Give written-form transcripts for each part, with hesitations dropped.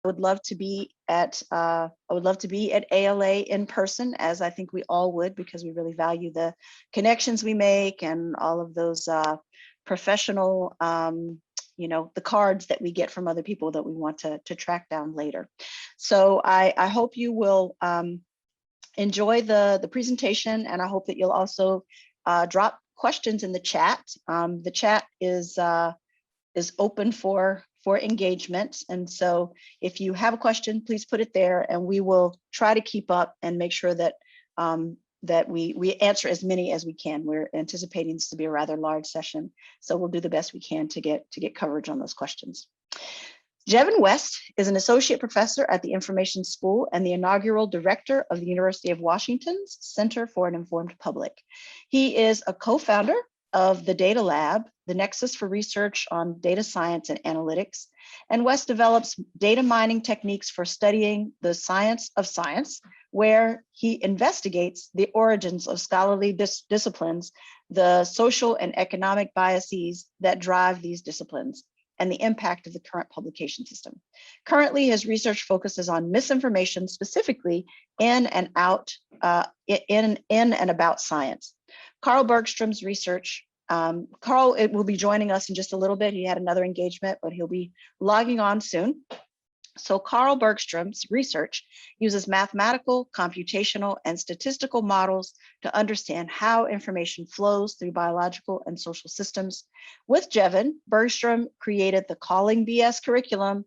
would love to be at ALA in person, as I think we all would, because we really value the connections we make and all of those professional, the cards that we get from other people that we want to track down later. So I hope you will enjoy the presentation, and I hope that you'll also drop questions in the chat. The chat is open for engagement. And so if you have a question, please put it there, and we will try to keep up and make sure that that we answer as many as we can. We're anticipating this to be a rather large session, so we'll do the best we can to get coverage on those questions. Jevin West is an associate professor at the Information School and the inaugural director of the University of Washington's Center for an Informed Public. He is a co-founder of the Data Lab, the nexus for research on data science and analytics. And West develops data mining techniques for studying the science of science, where he investigates the origins of scholarly disciplines, the social and economic biases that drive these disciplines, and the impact of the current publication system. Currently, his research focuses on misinformation, specifically in and about science. Carl Bergstrom's research, Carl will be joining us in just a little bit. He had another engagement, but he'll be logging on soon. So Carl Bergstrom's research uses mathematical, computational, and statistical models to understand how information flows through biological and social systems. With Jevin, Bergstrom created the Calling BS curriculum,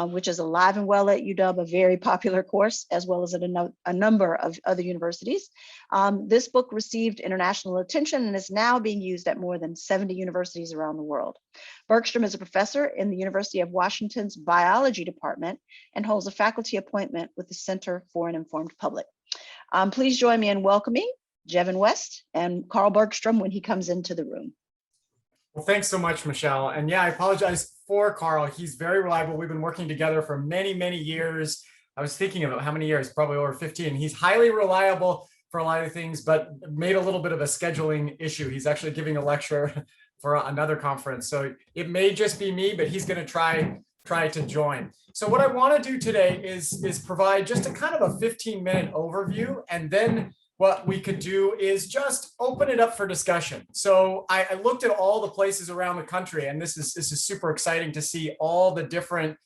which is alive and well at UW, a very popular course, as well as at a number of other universities. This book received international attention and is now being used at more than 70 universities around the world. Bergstrom is a professor in the University of Washington's biology department and holds a faculty appointment with the Center for an Informed Public. Please join me in welcoming Jevin West and Carl Bergstrom when he comes into the room. Well, thanks so much, Michelle. And yeah, I apologize for Carl. He's very reliable. We've been working together for many, many years. I was thinking about how many years, probably over 15. He's highly reliable for a lot of things, but made a little bit of a scheduling issue. He's actually giving a lecture for another conference. So it may just be me, but he's going to try to join. So what I want to do today is provide just a kind of a 15-minute overview, and then what we could do is just open it up for discussion. So I looked at all the places around the country, and this is super exciting to see all the different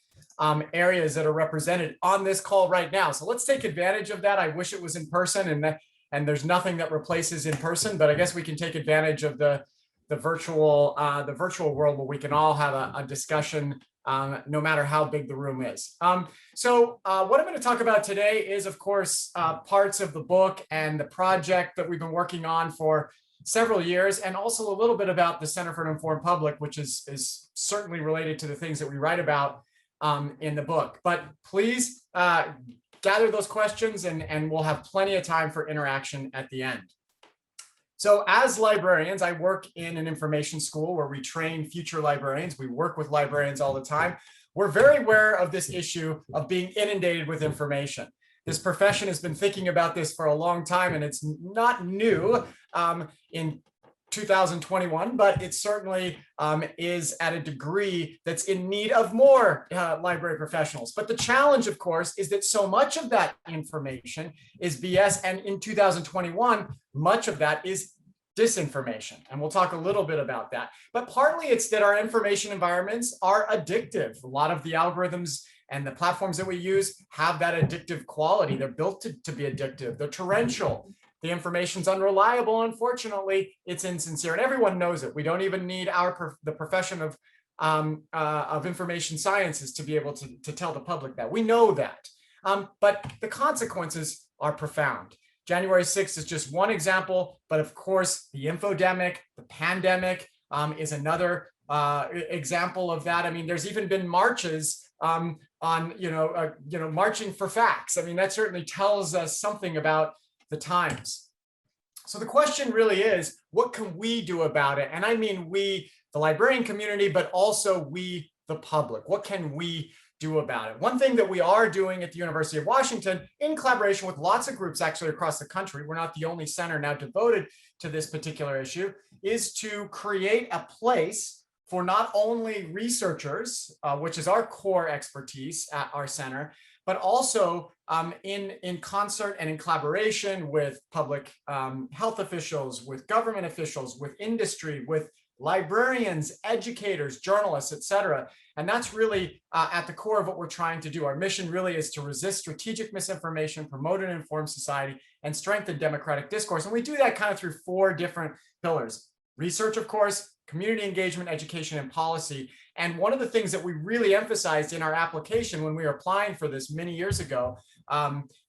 areas that are represented on this call right now. So let's take advantage of that. I wish it was in person, and there's nothing that replaces in person, but I guess we can take advantage of the virtual world where we can all have a discussion no matter how big the room is. So what I'm going to talk about today is, of course, parts of the book and the project that we've been working on for several years, and also a little bit about the Center for an Informed Public, which is certainly related to the things that we write about in the book. But please gather those questions, and we'll have plenty of time for interaction at the end. So as librarians, I work in an information school where we train future librarians. We work with librarians all the time. We're very aware of this issue of being inundated with information. This profession has been thinking about this for a long time, and it's not new in 2021, but it certainly is at a degree that's in need of more library professionals. But the challenge, of course, is that so much of that information is BS, and in 2021, much of that is disinformation, and we'll talk a little bit about that. But partly it's that our information environments are addictive. A lot of the algorithms and the platforms that we use have that addictive quality. They're built to be addictive. They're torrential. The information's unreliable. Unfortunately, it's insincere, and everyone knows it. We don't even need the profession of information sciences to be able to tell the public that. We know that, but the consequences are profound. January 6th is just one example, but of course, the infodemic, the pandemic is another example of that. I mean, there's even been marches on marching for facts. I mean, that certainly tells us something about the times. So the question really is, what can we do about it? And I mean we, the librarian community, but also we, the public. What can we do about it? One thing that we are doing at the University of Washington, in collaboration with lots of groups actually across the country, we're not the only center now devoted to this particular issue, is to create a place for not only researchers, which is our core expertise at our center, but also in concert and in collaboration with public health officials, with government officials, with industry, with librarians, educators, journalists, et cetera. And that's really at the core of what we're trying to do. Our mission really is to resist strategic misinformation, promote an informed society, and strengthen democratic discourse. And we do that kind of through 4 different pillars. Research, of course, community engagement, education, and policy. And one of the things that we really emphasized in our application when we were applying for this many years ago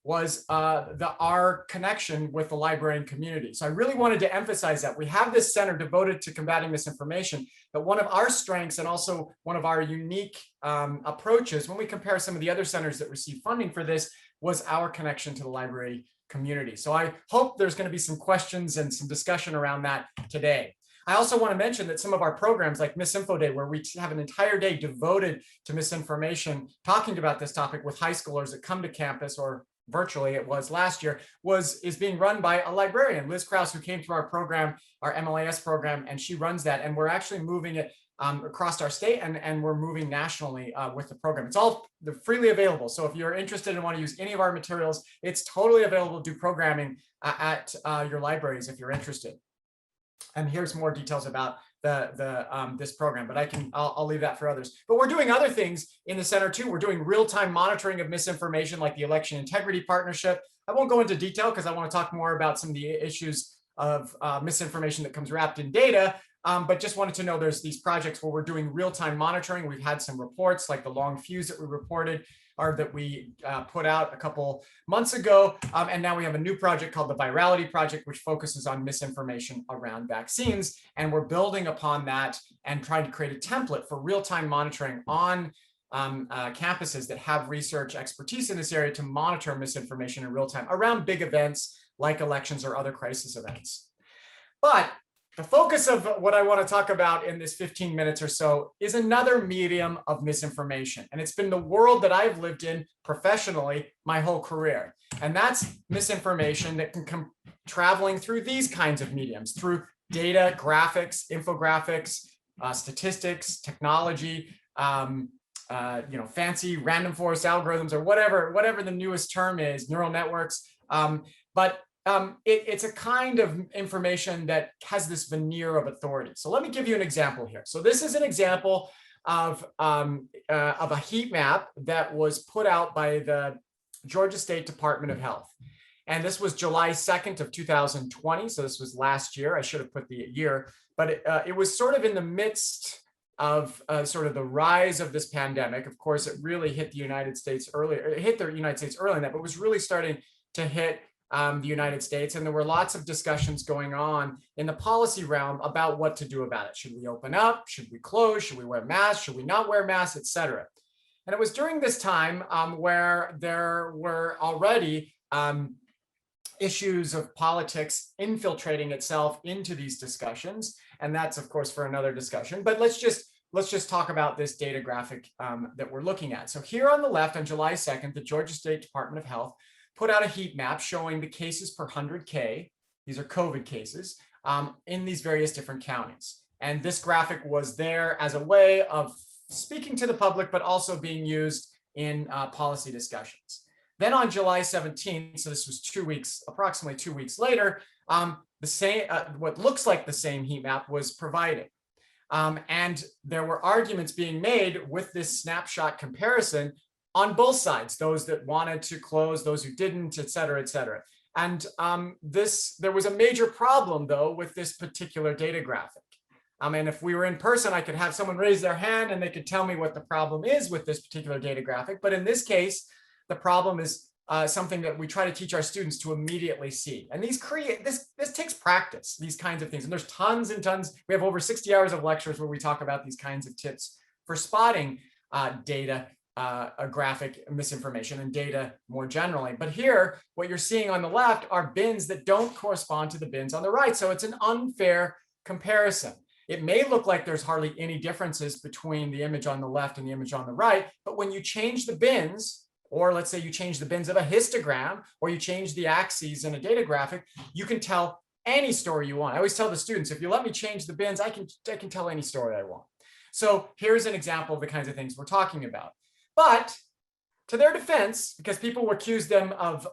was our connection with the librarian community. So I really wanted to emphasize that. We have this center devoted to combating misinformation, but one of our strengths and also one of our unique approaches when we compare some of the other centers that receive funding for this was our connection to the library community. So I hope there's going to be some questions and some discussion around that today. I also want to mention that some of our programs like Misinfo Day, where we have an entire day devoted to misinformation, talking about this topic with high schoolers that come to campus, or virtually it was last year, is being run by a librarian, Liz Krause, who came through our program, our MLAS program, and she runs that. And we're actually moving it across our state, and we're moving nationally with the program. It's all freely available. So if you're interested and want to use any of our materials, it's totally available to do programming at your libraries if you're interested. And here's more details about this program, but I'll leave that for others. But we're doing other things in the center too. We're doing real-time monitoring of misinformation, like the Election Integrity Partnership. I won't go into detail because I want to talk more about some of the issues of misinformation that comes wrapped in data. But just wanted to know there's these projects where we're doing real-time monitoring. We've had some reports like the long fuse that we reported, or that we put out a couple months ago. And now we have a new project called the Virality Project, which focuses on misinformation around vaccines. And we're building upon that and trying to create a template for real-time monitoring on campuses that have research expertise in this area to monitor misinformation in real time around big events like elections or other crisis events. But the focus of what I want to talk about in this 15 minutes or so is another medium of misinformation. And it's been the world that I've lived in professionally my whole career. And that's misinformation that can come traveling through these kinds of mediums, through data, graphics, infographics, statistics, technology, fancy random forest algorithms, or whatever the newest term is, neural networks. It's a kind of information that has this veneer of authority. So let me give you an example here. So this is an example of a heat map that was put out by the Georgia State Department of Health. And this was July 2nd of 2020. So this was last year. I should have put the year, but it was sort of in the midst of sort of the rise of this pandemic. Of course, it really hit the United States earlier. It hit the United States early in that, but was really starting to hit the United States. And there were lots of discussions going on in the policy realm about what to do about it. Should we open up? Should we close? Should we wear masks? Should we not wear masks, et cetera? And it was during this time where there were already issues of politics infiltrating itself into these discussions. And that's, of course, for another discussion. But let's just talk about this data graphic that we're looking at. So here on the left, on July 2nd, the Georgia State Department of Health put out a heat map showing the cases per 100K. These are COVID cases in these various different counties. And this graphic was there as a way of speaking to the public, but also being used in policy discussions. Then on July 17th, so this was approximately 2 weeks later, what looks like the same heat map was provided. And there were arguments being made with this snapshot comparison on both sides, those that wanted to close, those who didn't, et cetera, et cetera. And there was a major problem, though, with this particular data graphic. And if we were in person, I could have someone raise their hand and they could tell me what the problem is with this particular data graphic. But in this case, the problem is something that we try to teach our students to immediately see. And this takes practice, these kinds of things. And there's tons and tons. We have over 60 hours of lectures where we talk about these kinds of tips for spotting data, graphic misinformation and data more generally. But here, what you're seeing on the left are bins that don't correspond to the bins on the right. So it's an unfair comparison. It may look like there's hardly any differences between the image on the left and the image on the right, but when you change the bins, or let's say you change the bins of a histogram, or you change the axes in a data graphic, you can tell any story you want. I always tell the students, if you let me change the bins, I can tell any story I want. So here's an example of the kinds of things we're talking about. But to their defense, because people will accuse them of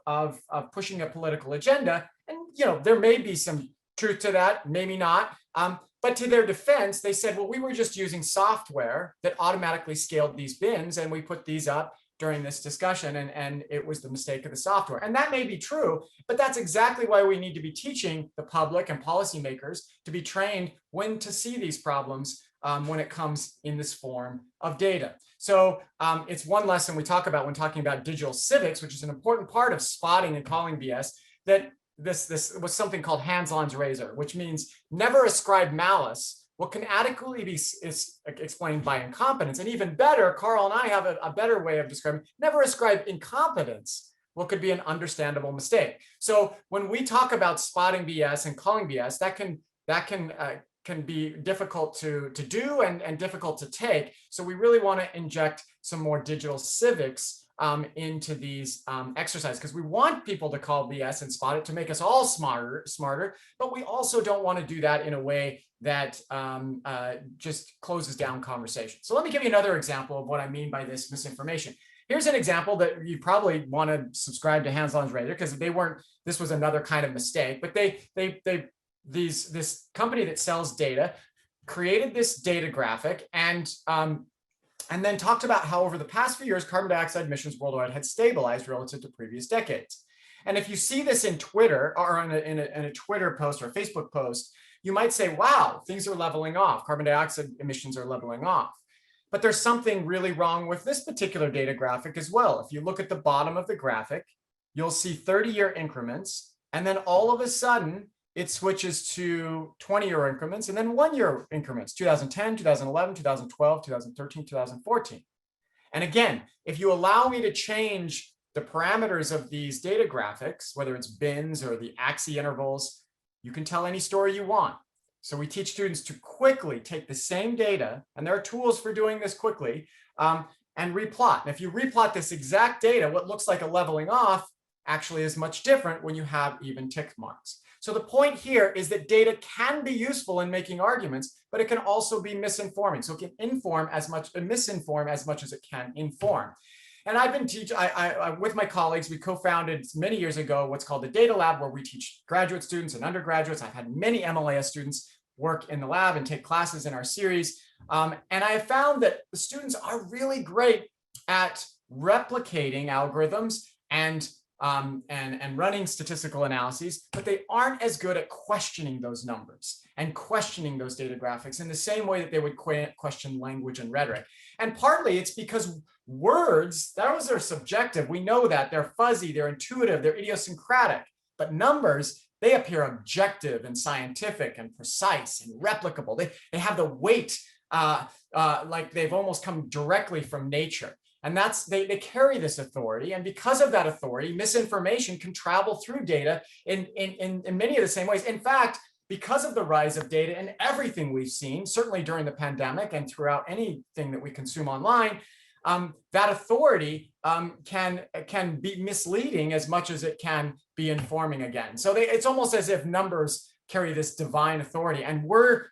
pushing a political agenda, and there may be some truth to that, maybe not. But to their defense, they said, well, we were just using software that automatically scaled these bins, and we put these up during this discussion, and it was the mistake of the software. And that may be true, but that's exactly why we need to be teaching the public and policymakers to be trained when to see these problems when it comes in this form of data. So it's one lesson we talk about when talking about digital civics, which is an important part of spotting and calling BS, that this was something called Hands-on's razor, which means never ascribe malice what can adequately be explained by incompetence. And even better, Carl and I have a better way of describing, never ascribe incompetence what could be an understandable mistake. So when we talk about spotting BS and calling BS, that can be difficult to do and difficult to take. So we really want to inject some more digital civics into these exercises, because we want people to call BS and spot it to make us all smarter, but we also don't want to do that in a way that just closes down conversation. So let me give you another example of what I mean by this misinformation. Here's an example that you probably want to subscribe to Hands-on's radar, because this was another kind of mistake, but this company that sells data created this data graphic and then talked about how over the past few years, carbon dioxide emissions worldwide had stabilized relative to previous decades. And if you see this in Twitter or in a Twitter post or a Facebook post, you might say, wow, things are leveling off. Carbon dioxide emissions are leveling off. But there's something really wrong with this particular data graphic as well. If you look at the bottom of the graphic, you'll see 30-year increments. And then all of a sudden, it switches to 20-year increments and then 1-year increments, 2010, 2011, 2012, 2013, 2014. And again, if you allow me to change the parameters of these data graphics, whether it's bins or the axis intervals, you can tell any story you want. So we teach students to quickly take the same data, and there are tools for doing this quickly, and replot. And if you replot this exact data, what looks like a leveling off actually is much different when you have even tick marks. So the point here is that data can be useful in making arguments, but it can also be misinforming. So it can inform as much, misinform as much as it can inform. And I've been teaching, with my colleagues, we co-founded many years ago what's called the Data Lab, where we teach graduate students and undergraduates. I've had many MLAS students work in the lab and take classes in our series. And I have found that the students are really great at replicating algorithms and running statistical analyses, but they aren't as good at questioning those numbers and questioning those data graphics in the same way that they would question language and rhetoric. And partly it's because words, those are subjective. We know that they're fuzzy, they're intuitive, they're idiosyncratic, but numbers, they appear objective and scientific and precise and replicable. They have the weight like they've almost come directly from nature. And they carry this authority. And because of that authority, misinformation can travel through data in many of the same ways. In fact, because of the rise of data and everything we've seen, certainly during the pandemic and throughout anything that we consume online, that authority can be misleading as much as it can be informing again. So it's almost as if numbers carry this divine authority. And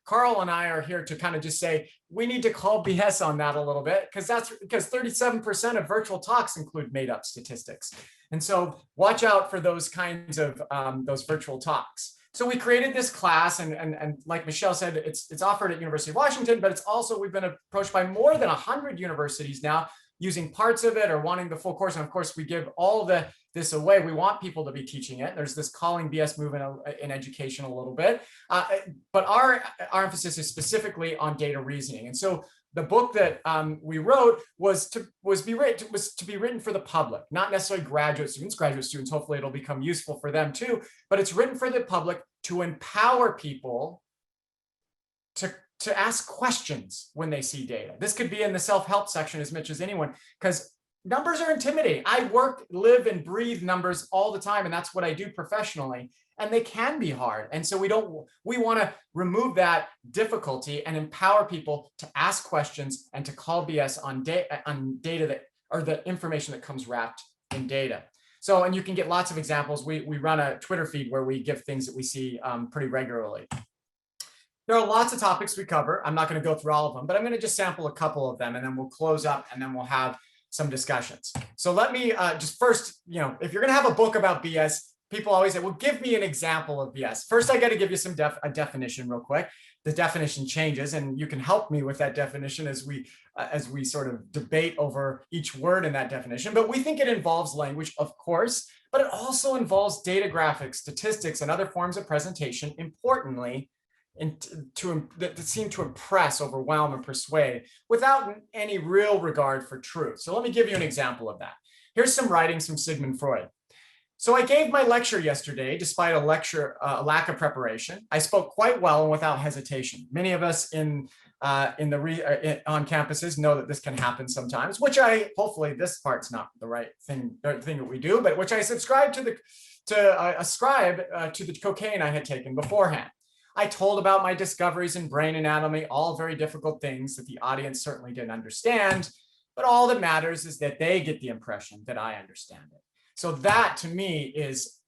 Carl and I are here to kind of just say, we need to call BS on that a little bit, because 37% of virtual talks include made up statistics. And so watch out for those kinds of those virtual talks. So we created this class, and like Michelle said, it's offered at University of Washington, but it's also, we've been approached by more than 100 universities now using parts of it or wanting the full course. And of course, we give all this away. We want people to be teaching it. There's this calling BS movement in education a little bit, but our emphasis is specifically on data reasoning. And so the book that we wrote was to be written for the public, not necessarily graduate students. Graduate students, hopefully it'll become useful for them too, but it's written for the public to empower people to ask questions when they see data. This could be in the self-help section as much as anyone, because numbers are intimidating. I work, live, and breathe numbers all the time, and that's what I do professionally. And they can be hard. And so we want to remove that difficulty and empower people to ask questions and to call BS on data that, or the information that comes wrapped in data. So, and you can get lots of examples. We run a Twitter feed where we give things that we see pretty regularly. There are lots of topics we cover. I'm not going to go through all of them, but I'm going to just sample a couple of them, and then we'll close up, and then we'll have some discussions. So let me just first, if you're going to have a book about BS, people always say, well, give me an example of BS. First, I got to give you a definition real quick. The definition changes, and you can help me with that definition as we sort of debate over each word in that definition. But we think it involves language, of course, but it also involves data graphics, statistics, and other forms of presentation, importantly, that seem to impress, overwhelm, and persuade without any real regard for truth. So let me give you an example of that. Here's some writings from Sigmund Freud. So I gave my lecture yesterday, despite a lack of preparation. I spoke quite well and without hesitation. Many of us on campuses know that this can happen sometimes, which hopefully this part's not the right thing that we do, but which I subscribe to the cocaine I had taken beforehand. I told about my discoveries in brain anatomy, all very difficult things that the audience certainly didn't understand, but all that matters is that they get the impression that I understand it. So that to me is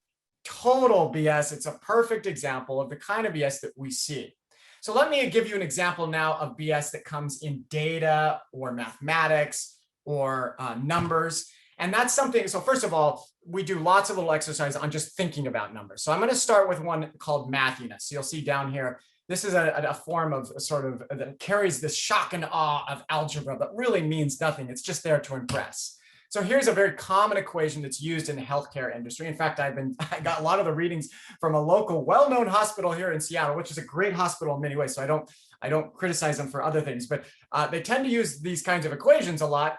total BS. It's a perfect example of the kind of BS that we see. So let me give you an example now of BS that comes in data or mathematics or numbers. And that's something, so first of all, we do lots of little exercise on just thinking about numbers. So I'm going to start with one called Mathiness. So you'll see down here, this is a form of that carries this shock and awe of algebra, but really means nothing. It's just there to impress. So here's a very common equation that's used in the healthcare industry. In fact, I got a lot of the readings from a local well-known hospital here in Seattle, which is a great hospital in many ways. So I don't criticize them for other things, but they tend to use these kinds of equations a lot.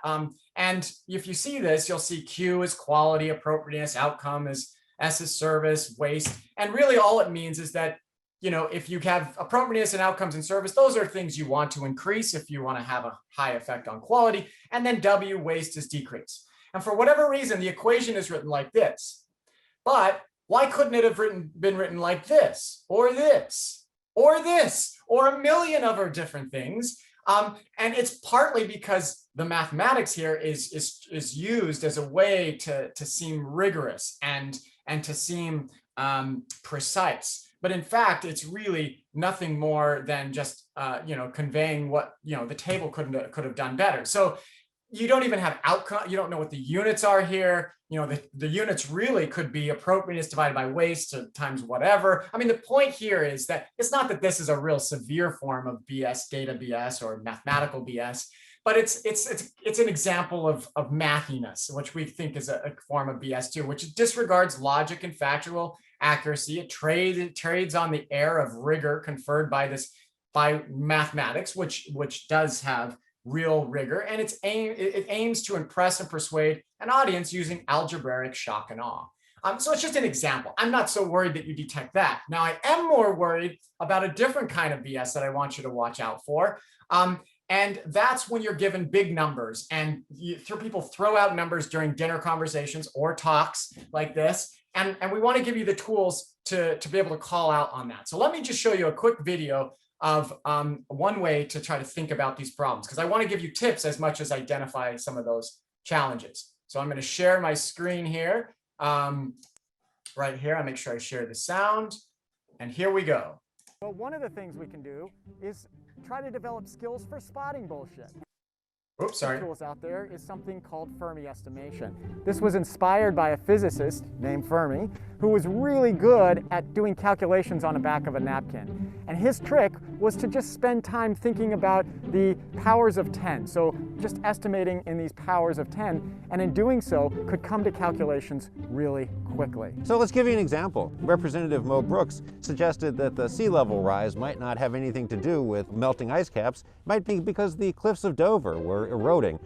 And if you see this, you'll see Q is quality, appropriateness, outcome is S is service, waste. And really all it means is that, if you have appropriateness and outcomes and service, those are things you want to increase if you want to have a high effect on quality. And then W, waste, is decrease. And for whatever reason, the equation is written like this. But why couldn't it have been written like this, or this, or this, or a million other different things? And it's partly because the mathematics here is used as a way to seem rigorous and to seem precise. But in fact, it's really nothing more than just conveying what the table could have done better. So you don't even have outcome. You don't know what the units are here. The units really could be appropriateness divided by waste times whatever. I mean, the point here is that it's not that this is a real severe form of BS, data BS, or mathematical BS, but it's an example of mathiness, which we think is a form of BS too, which disregards logic and factual accuracy. It trades on the air of rigor conferred by mathematics, which does have real rigor, and it aims to impress and persuade an audience using algebraic shock and awe. So it's just an example. I'm not so worried that you detect that. Now, I am more worried about a different kind of BS that I want you to watch out for. And that's when you're given big numbers, and people throw out numbers during dinner conversations or talks like this. And we want to give you the tools to be able to call out on that. So let me just show you a quick video of one way to try to think about these problems, because I want to give you tips as much as identify some of those challenges. So I'm going to share my screen here, right here. I'll make sure I share the sound, and here we go. Well, one of the things we can do is try to develop skills for spotting bullshit. Oops, sorry. Tools out there is something called Fermi estimation. This was inspired by a physicist named Fermi who was really good at doing calculations on the back of a napkin. And his trick was to just spend time thinking about the powers of 10. So just estimating in these powers of 10, and in doing so could come to calculations really quickly. So let's give you an example. Representative Mo Brooks suggested that the sea level rise might not have anything to do with melting ice caps. It might be because the cliffs of Dover were eroding.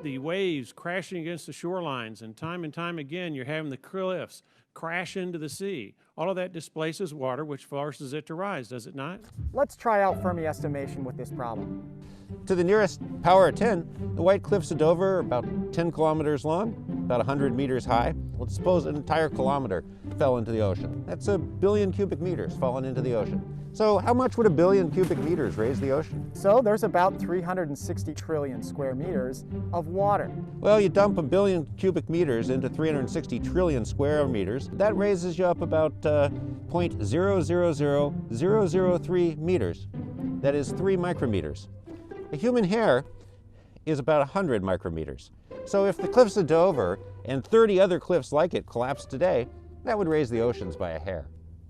The waves crashing against the shorelines, and time again you're having the cliffs crash into the sea. All of that displaces water, which forces it to rise, does it not? Let's try out Fermi estimation with this problem. To the nearest power of 10, the White Cliffs of Dover are about 10 kilometers long, about 100 meters high. Let's suppose an entire kilometer fell into the ocean. That's 1 billion cubic meters fallen into the ocean. So how much would 1 billion cubic meters raise the ocean? So there's about 360 trillion square meters of water. Well, you dump 1 billion cubic meters into 360 trillion square meters. That raises you up about 0.000003 meters. that is 3 micrometers. A human hair is about 100 micrometers. So if the cliffs of Dover and 30 other cliffs like it collapsed today, that would raise the oceans by a hair.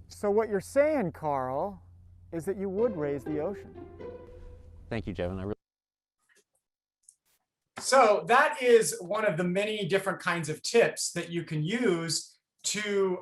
So what you're saying, Carl, is that you would raise the ocean. Thank you, Jevin. So that is one of the many different kinds of tips that you can use to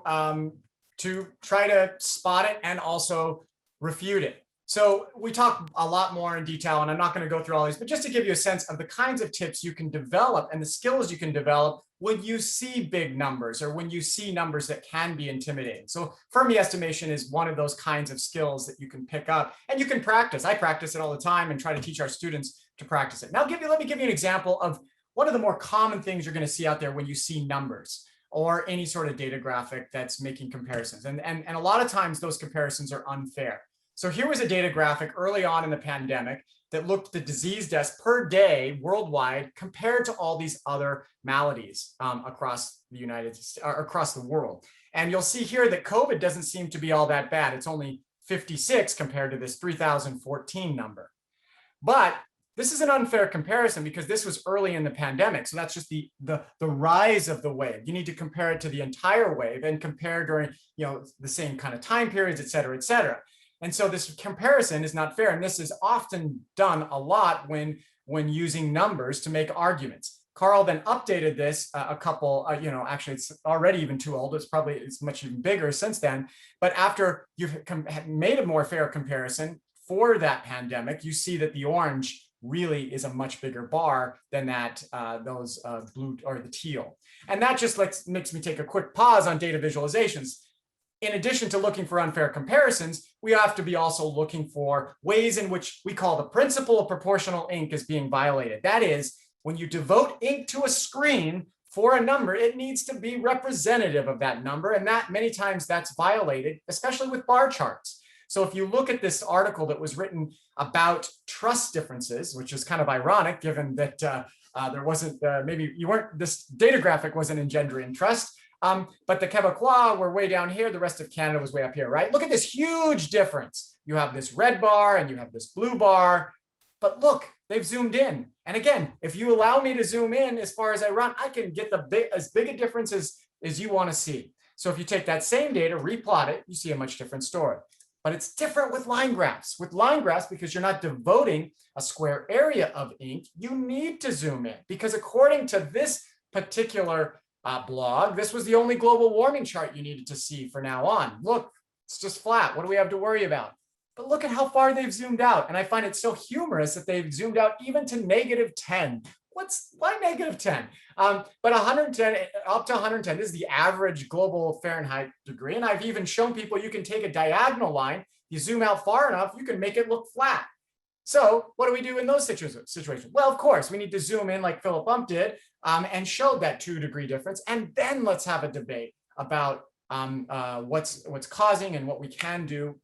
try to spot it and also refute it. So we talk a lot more in detail, and I'm not going to go through all these, but just to give you a sense of the kinds of tips you can develop and the skills you can develop when you see big numbers or when you see numbers that can be intimidating. So Fermi estimation is one of those kinds of skills that you can pick up and you can practice. I practice it all the time and try to teach our students to practice it. Now, let me give you an example of one of the more common things you're going to see out there when you see numbers or any sort of data graphic that's making comparisons. And a lot of times those comparisons are unfair. So here was a data graphic early on in the pandemic that looked at the disease deaths per day worldwide compared to all these other maladies across the United States, or across the world. And you'll see here that COVID doesn't seem to be all that bad. It's only 56 compared to this 3,014 number. But this is an unfair comparison because this was early in the pandemic. So that's just the rise of the wave. You need to compare it to the entire wave and compare during the same kind of time periods, et cetera, et cetera. And so this comparison is not fair. And this is often done a lot when using numbers to make arguments. Carl then updated this a couple, actually it's already even too old. It's much even bigger since then. But after you've made a more fair comparison for that pandemic, you see that the orange really is a much bigger bar than that, those blue or the teal. And that just makes me take a quick pause on data visualizations. In addition to looking for unfair comparisons, we have to be also looking for ways in which we call the principle of proportional ink is being violated. That is, when you devote ink to a screen for a number, it needs to be representative of that number. And that many times that's violated, especially with bar charts. So if you look at this article that was written about trust differences, which is kind of ironic given that there wasn't, this data graphic wasn't engendering trust. But the Quebecois were way down here. The rest of Canada was way up here, right? Look at this huge difference. You have this red bar and you have this blue bar, but look, they've zoomed in. And again, if you allow me to zoom in as far as I run, I can get as big a difference as you want to see. So if you take that same data, replot it, you see a much different story. But it's different with line graphs. With line graphs, because you're not devoting a square area of ink, you need to zoom in because according to this particular blog, this was the only global warming chart you needed to see for now on. Look, it's just flat. What do we have to worry about? But look at how far they've zoomed out. And I find it so humorous that they've zoomed out even to -10. Why -10? But 110, up to 110, this is the average global Fahrenheit degree. And I've even shown people you can take a diagonal line, you zoom out far enough, you can make it look flat. So what do we do in those situations? Well, of course, we need to zoom in like Philip Bump did and show that 2-degree difference. And then let's have a debate about what's causing and what we can do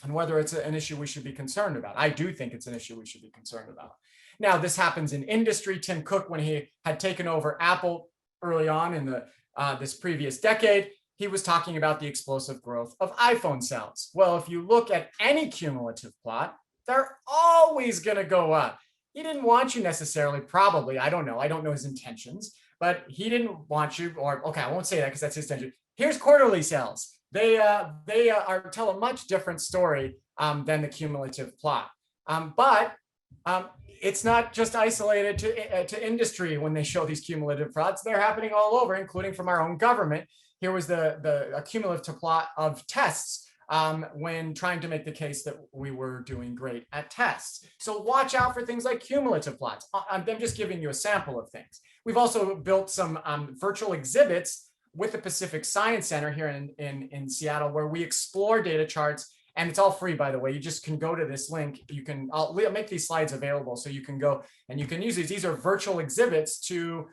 and whether it's an issue we should be concerned about. I do think it's an issue we should be concerned about. Now, this happens in industry. Tim Cook, when he had taken over Apple early on in this previous decade, he was talking about the explosive growth of iPhone sales. Well, if you look at any cumulative plot, they're always going to go up. He didn't want you necessarily, probably, I don't know his intentions, but he didn't want you, or okay, I won't say that because that's his intention. Here's quarterly sales. They tell a much different story than the cumulative plot. But it's not just isolated to industry when they show these cumulative plots. They're happening all over, including from our own government. Here was the cumulative plot of tests when trying to make the case that we were doing great at tests. So watch out for things like cumulative plots. I'm just giving you a sample of things. We've also built some virtual exhibits with the Pacific Science Center here in Seattle, where we explore data charts. And it's all free, by the way. You just can go to this link. I'll make these slides available so you can go and you can use these. These are virtual exhibits to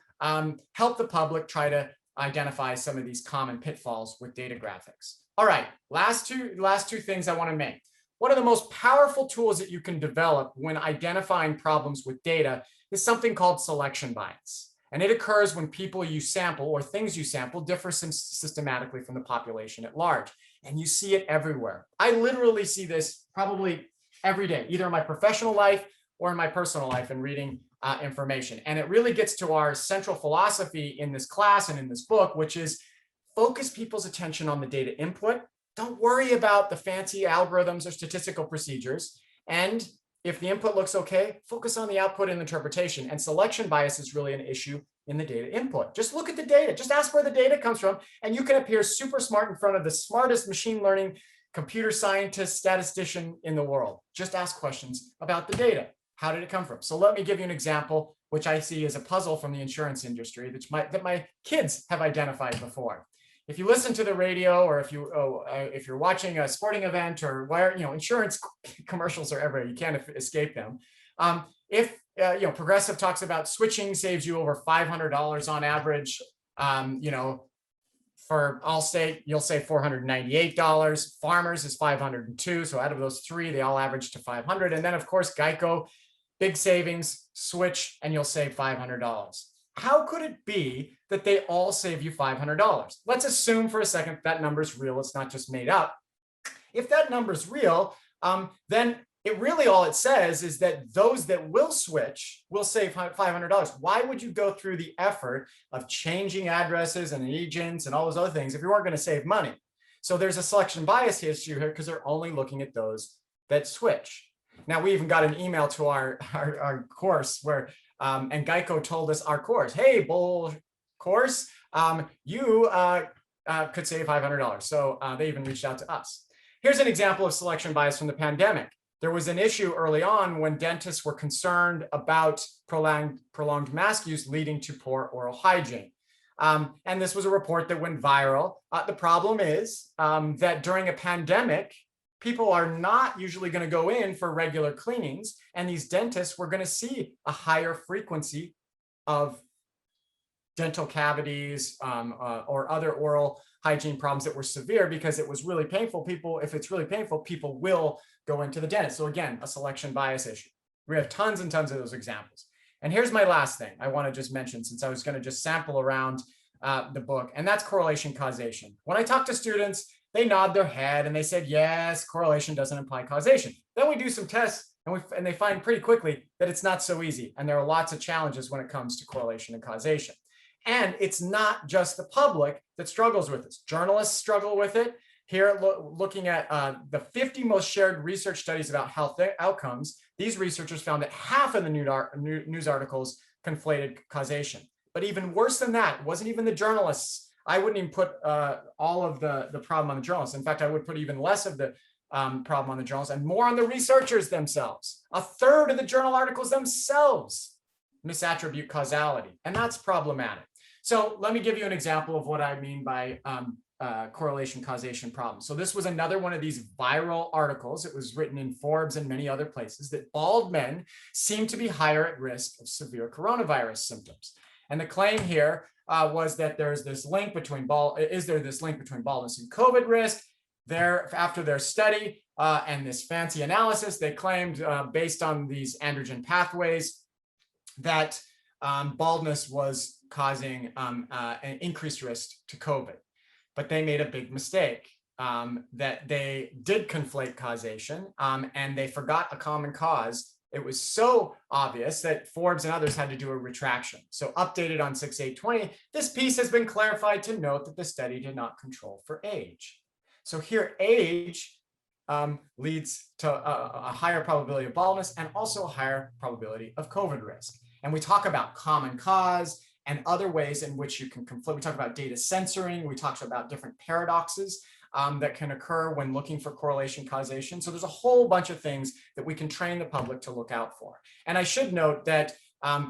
help the public try to identify some of these common pitfalls with data graphics. All right, last two things I want to make. One of the most powerful tools that you can develop when identifying problems with data is something called selection bias. And it occurs when people you sample or things you sample differ systematically from the population at large. And you see it everywhere. I literally see this probably every day, either in my professional life or in my personal life, and reading information. And it really gets to our central philosophy in this class and in this book, which is focus people's attention on the data input. Don't worry about the fancy algorithms or statistical procedures. And if the input looks okay, focus on the output and interpretation. And selection bias is really an issue in the data input. Just look at the data, just ask where the data comes from, and you can appear super smart in front of the smartest machine learning computer scientist, statistician in the world. Just ask questions about the data. How did it come from? So let me give you an example, which I see as a puzzle from the insurance industry that my kids have identified before. If you listen to the radio, or if you're watching a sporting event, or where, insurance commercials are everywhere, you can't escape them. If Progressive talks about switching saves you over $500 on average, for Allstate, you'll say $498. Farmers is $502. So out of those three, they all average to $500. And then of course, Geico, big savings, switch, and you'll save $500. How could it be that they all save you $500? Let's assume for a second that number is real. It's not just made up. If that number is real, then it really, all it says is that those that will switch will save $500. Why would you go through the effort of changing addresses and agents and all those other things if you weren't going to save money? So there's a selection bias issue here because they're only looking at those that switch. Now, we even got an email to our course where, and Geico told us our course, hey, bull course, you could save $500. So they even reached out to us. Here's an example of selection bias from the pandemic. There was an issue early on when dentists were concerned about prolonged mask use leading to poor oral hygiene. And this was a report that went viral. The problem is that during a pandemic, people are not usually going to go in for regular cleanings, and these dentists were going to see a higher frequency of dental cavities or other oral hygiene problems that were severe because it was really painful. If it's really painful, people will go into the dentist. So again, a selection bias issue. We have tons and tons of those examples. And here's my last thing I want to just mention, since I was going to just sample around the book, and that's correlation causation. When I talk to students, they nod their head and they said, yes, correlation doesn't imply causation. Then we do some tests and they find pretty quickly that it's not so easy. And there are lots of challenges when it comes to correlation and causation. And it's not just the public that struggles with this. Journalists struggle with it. Here, looking at the 50 most shared research studies about health outcomes, these researchers found that half of the news articles conflated causation. But even worse than that, it wasn't even the journalists. I wouldn't even put all of the problem on the journalists. In fact, I would put even less of the problem on the journalists and more on the researchers themselves. A third of the journal articles themselves misattribute causality, and that's problematic. So let me give you an example of what I mean by correlation causation problem. So this was another one of these viral articles. It was written in Forbes and many other places that bald men seem to be higher at risk of severe coronavirus symptoms. And the claim here was that there's this link between baldness and COVID risk. After their study and this fancy analysis, they claimed based on these androgen pathways that baldness was causing an increased risk to COVID. But they made a big mistake that they did conflate causation and they forgot a common cause. It was so obvious that Forbes and others had to do a retraction. So updated on 6/8/20, this piece has been clarified to note that the study did not control for age. So here, age leads to a higher probability of baldness and also a higher probability of COVID risk. And we talk about common cause and other ways in which you can conflate. We talk about data censoring. We talk about different paradoxes that can occur when looking for correlation causation. So there's a whole bunch of things that we can train the public to look out for. And I should note that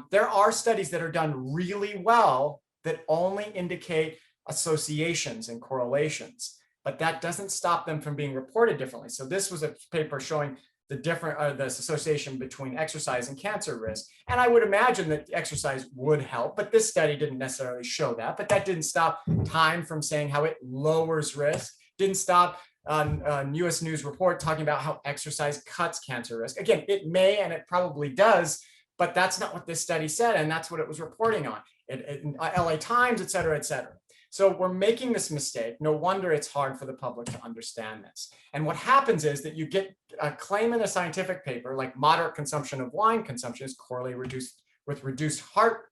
there are studies that are done really well that only indicate associations and correlations, but that doesn't stop them from being reported differently. So this was a paper showing this association between exercise and cancer risk. And I would imagine that exercise would help, but this study didn't necessarily show that. But that didn't stop Time from saying how it lowers risk, didn't stop US News Report talking about how exercise cuts cancer risk. Again, it may and it probably does, but that's not what this study said, and that's what it was reporting on. LA Times, et cetera, et cetera. So we're making this mistake. No wonder it's hard for the public to understand this. And what happens is that you get a claim in a scientific paper, like moderate consumption of wine consumption is correlated with reduced heart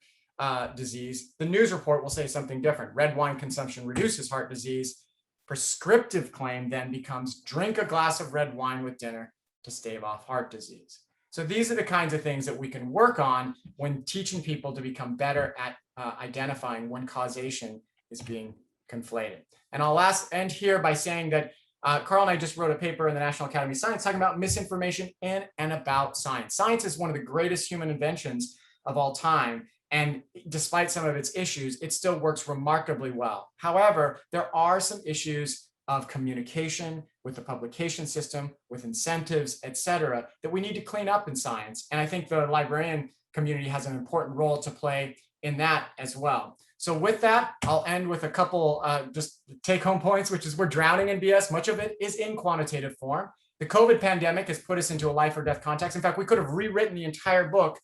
disease. The news report will say something different. Red wine consumption reduces heart disease. Prescriptive claim then becomes drink a glass of red wine with dinner to stave off heart disease. So these are the kinds of things that we can work on when teaching people to become better at identifying when causation is being conflated. And I'll end here by saying that Carl and I just wrote a paper in the National Academy of Science talking about misinformation in and about science. Science is one of the greatest human inventions of all time. And despite some of its issues, it still works remarkably well. However, there are some issues of communication with the publication system, with incentives, et cetera, that we need to clean up in science. And I think the librarian community has an important role to play in that as well. So with that, I'll end with a couple just take-home points, which is we're drowning in BS. Much of it is in quantitative form. The COVID pandemic has put us into a life or death context. In fact, we could have rewritten the entire book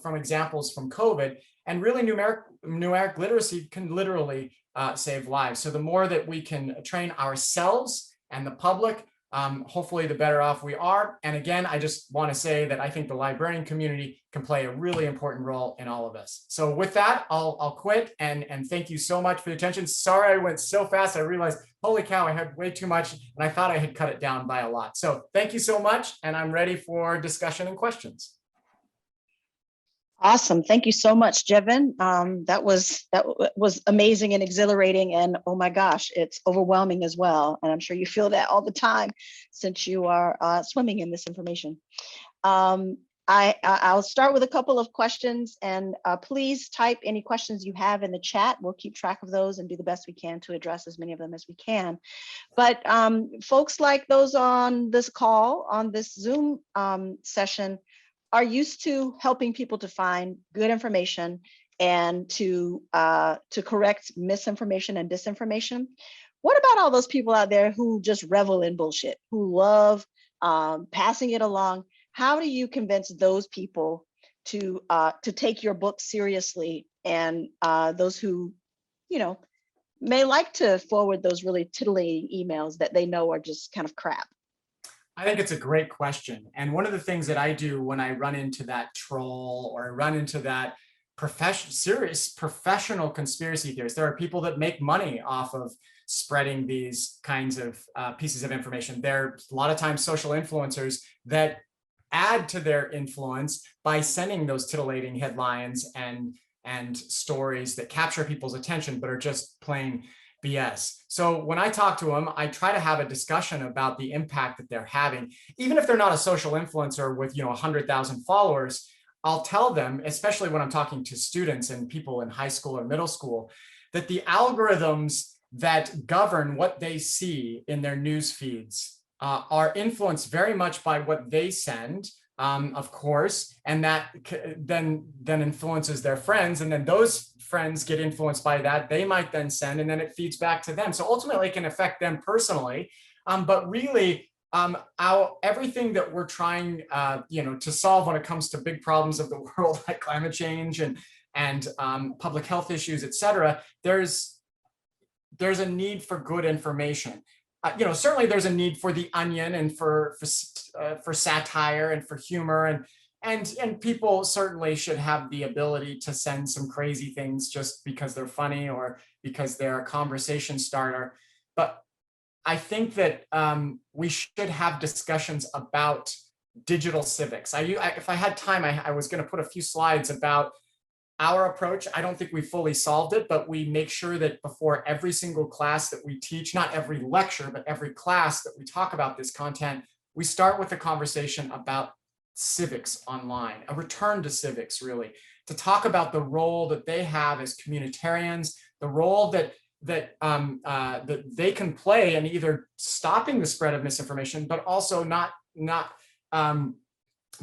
from examples from COVID, and really numeric literacy can literally save lives. So the more that we can train ourselves and the public, hopefully the better off we are. And again, I just want to say that I think the librarian community can play a really important role in all of this. So with that, I'll quit and thank you so much for your attention. Sorry I went so fast. I realized, holy cow, I had way too much and I thought I had cut it down by a lot. So thank you so much. And I'm ready for discussion and questions. Awesome. Thank you so much, Jevin. That was amazing and exhilarating. And oh my gosh, it's overwhelming as well. And I'm sure you feel that all the time since you are swimming in this information. I'll start with a couple of questions, and please type any questions you have in the chat. We'll keep track of those and do the best we can to address as many of them as we can. But folks like those on this call, on this Zoom session, are used to helping people to find good information and to correct misinformation and disinformation. What about all those people out there who just revel in bullshit, who love passing it along? How do you convince those people to take your book seriously, and those who, may like to forward those really titillating emails that they know are just kind of crap? I think it's a great question. And one of the things that I do when I run into that troll or I run into that serious professional conspiracy theorists, there are people that make money off of spreading these kinds of pieces of information. There are a lot of times social influencers that add to their influence by sending those titillating headlines and stories that capture people's attention, but are just plain BS. So when I talk to them, I try to have a discussion about the impact that they're having. Even if they're not a social influencer with 100,000 followers, I'll tell them, especially when I'm talking to students and people in high school or middle school, that the algorithms that govern what they see in their news feeds are influenced very much by what they send, of course, and that then influences their friends, and then those friends get influenced by that. They might then send, and then it feeds back to them. So ultimately, it can affect them personally. But really, everything that we're trying, to solve when it comes to big problems of the world, like climate change and public health issues, et cetera, there's a need for good information. Certainly there's a need for the onion and for satire and for humor, and people certainly should have the ability to send some crazy things just because they're funny or because they're a conversation starter. But I think that we should have discussions about digital civics. If I had time, I was going to put a few slides about our approach. I don't think we fully solved it, but we make sure that before every single class that we teach, not every lecture, but every class that we talk about this content, we start with a conversation about civics online, a return to civics, really, to talk about the role that they have as communitarians, the role that they can play in either stopping the spread of misinformation, but also not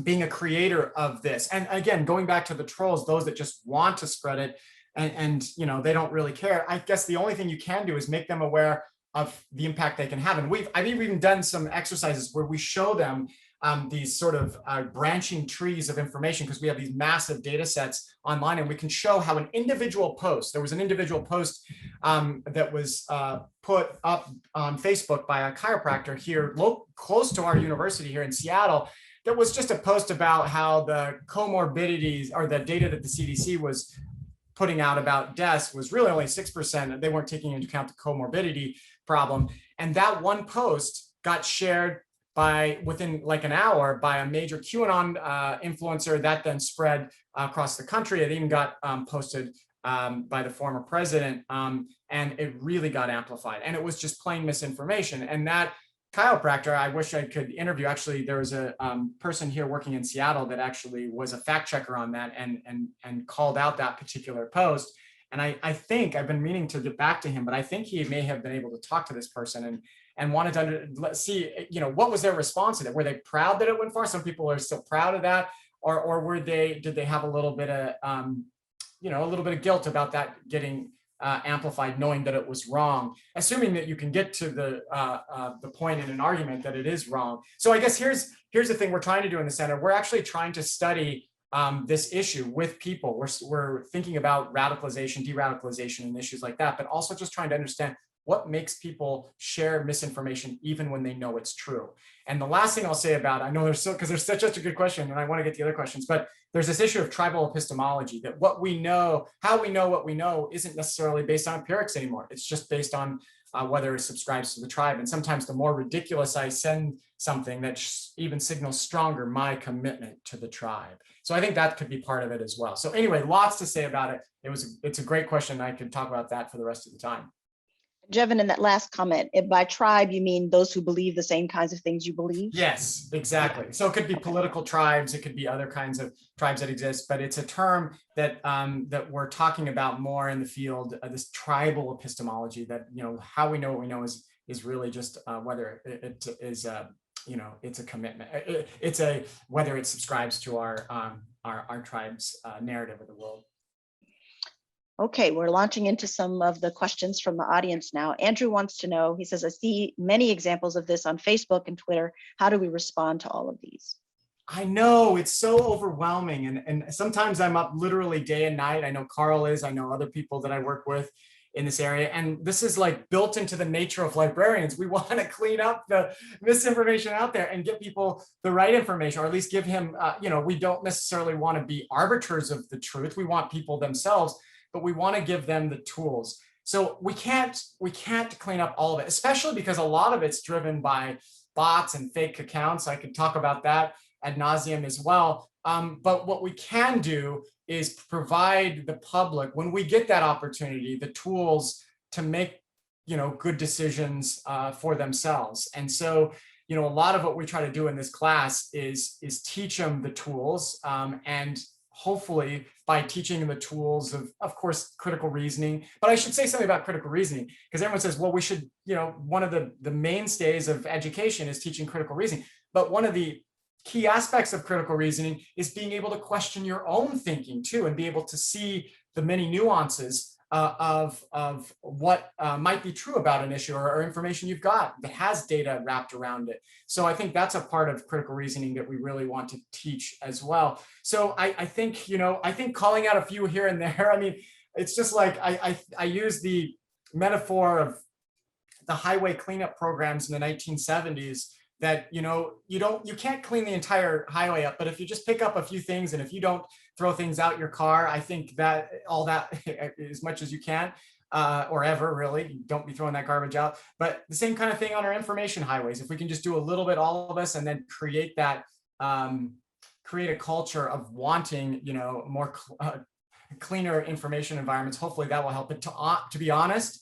being a creator of this. And again, going back to the trolls, those that just want to spread it and they don't really care. I guess the only thing you can do is make them aware of the impact they can have. And I've even done some exercises where we show them these sort of branching trees of information, because we have these massive data sets online, and we can show how an individual post, there was an individual post that was put up on Facebook by a chiropractor here close to our university here in Seattle, that was just a post about how the comorbidities, or the data that the CDC was putting out about deaths, was really only 6%. They weren't taking into account the comorbidity problem. And that one post got shared within like an hour by a major QAnon influencer, that then spread across the country. It even got posted by the former president, and it really got amplified. And it was just plain misinformation. And that chiropractor, I wish I could interview. Actually, there was a person here working in Seattle that actually was a fact checker on that and called out that particular post. And I think, I've been meaning to get back to him, but I think he may have been able to talk to this person and wanted to see, what was their response to that? Were they proud that it went far? Some people are still proud of that, or did they have a little bit of, a little bit of guilt about that getting amplified, knowing that it was wrong, assuming that you can get to the point in an argument that it is wrong. So I guess here's the thing we're trying to do in the center. We're actually trying to study this issue with people. We're thinking about radicalization, de-radicalization, and issues like that, but also just trying to understand what makes people share misinformation even when they know it's true. And the last thing I'll say about it, I know because there's such a good question, and I want to get to the other questions, but there's this issue of tribal epistemology, that what we know, how we know what we know, isn't necessarily based on empirics anymore. It's just based on whether it subscribes to the tribe. And sometimes the more ridiculous I send something, that even signals stronger my commitment to the tribe. So I think that could be part of it as well. So anyway, lots to say about it. It's a great question. I could talk about that for the rest of the time. Jevin, in that last comment, if by tribe you mean those who believe the same kinds of things you believe? Yes, exactly. So it could be political tribes, it could be other kinds of tribes that exist, but it's a term that that we're talking about more in the field, this tribal epistemology, that how we know what we know is really just whether it is it's a commitment, it's a whether it subscribes to our tribe's narrative of the world. Okay, we're launching into some of the questions from the audience now. Andrew wants to know, he says, I see many examples of this on Facebook and Twitter. How do we respond to all of these? I know, it's so overwhelming. And sometimes I'm up literally day and night. I know Carl is, I know other people that I work with in this area. And this is like built into the nature of librarians. We want to clean up the misinformation out there and get people the right information, or at least give him, we don't necessarily want to be arbiters of the truth. We want people themselves, but we want to give them the tools. So we can't clean up all of it, especially because a lot of it's driven by bots and fake accounts. I could talk about that ad nauseum as well. But what we can do is provide the public, when we get that opportunity, the tools to make good decisions for themselves. And so a lot of what we try to do in this class is teach them the tools, and hopefully by teaching them the tools of course, critical reasoning. But I should say something about critical reasoning, because everyone says, well, we should, one of the mainstays of education is teaching critical reasoning. But one of the key aspects of critical reasoning is being able to question your own thinking too, and be able to see the many nuances of what might be true about an issue, or information you've got that has data wrapped around it. So I think that's a part of critical reasoning that we really want to teach as well. So I think, I think calling out a few here and there, I mean, it's just like, I use the metaphor of the highway cleanup programs in the 1970s, that, you can't clean the entire highway up, but if you just pick up a few things, and if you don't throw things out your car, I think that all that, as much as you can, or ever really, don't be throwing that garbage out. But the same kind of thing on our information highways. If we can just do a little bit, all of us, and then create that, create a culture of wanting, more cleaner information environments, hopefully that will help it. To be honest,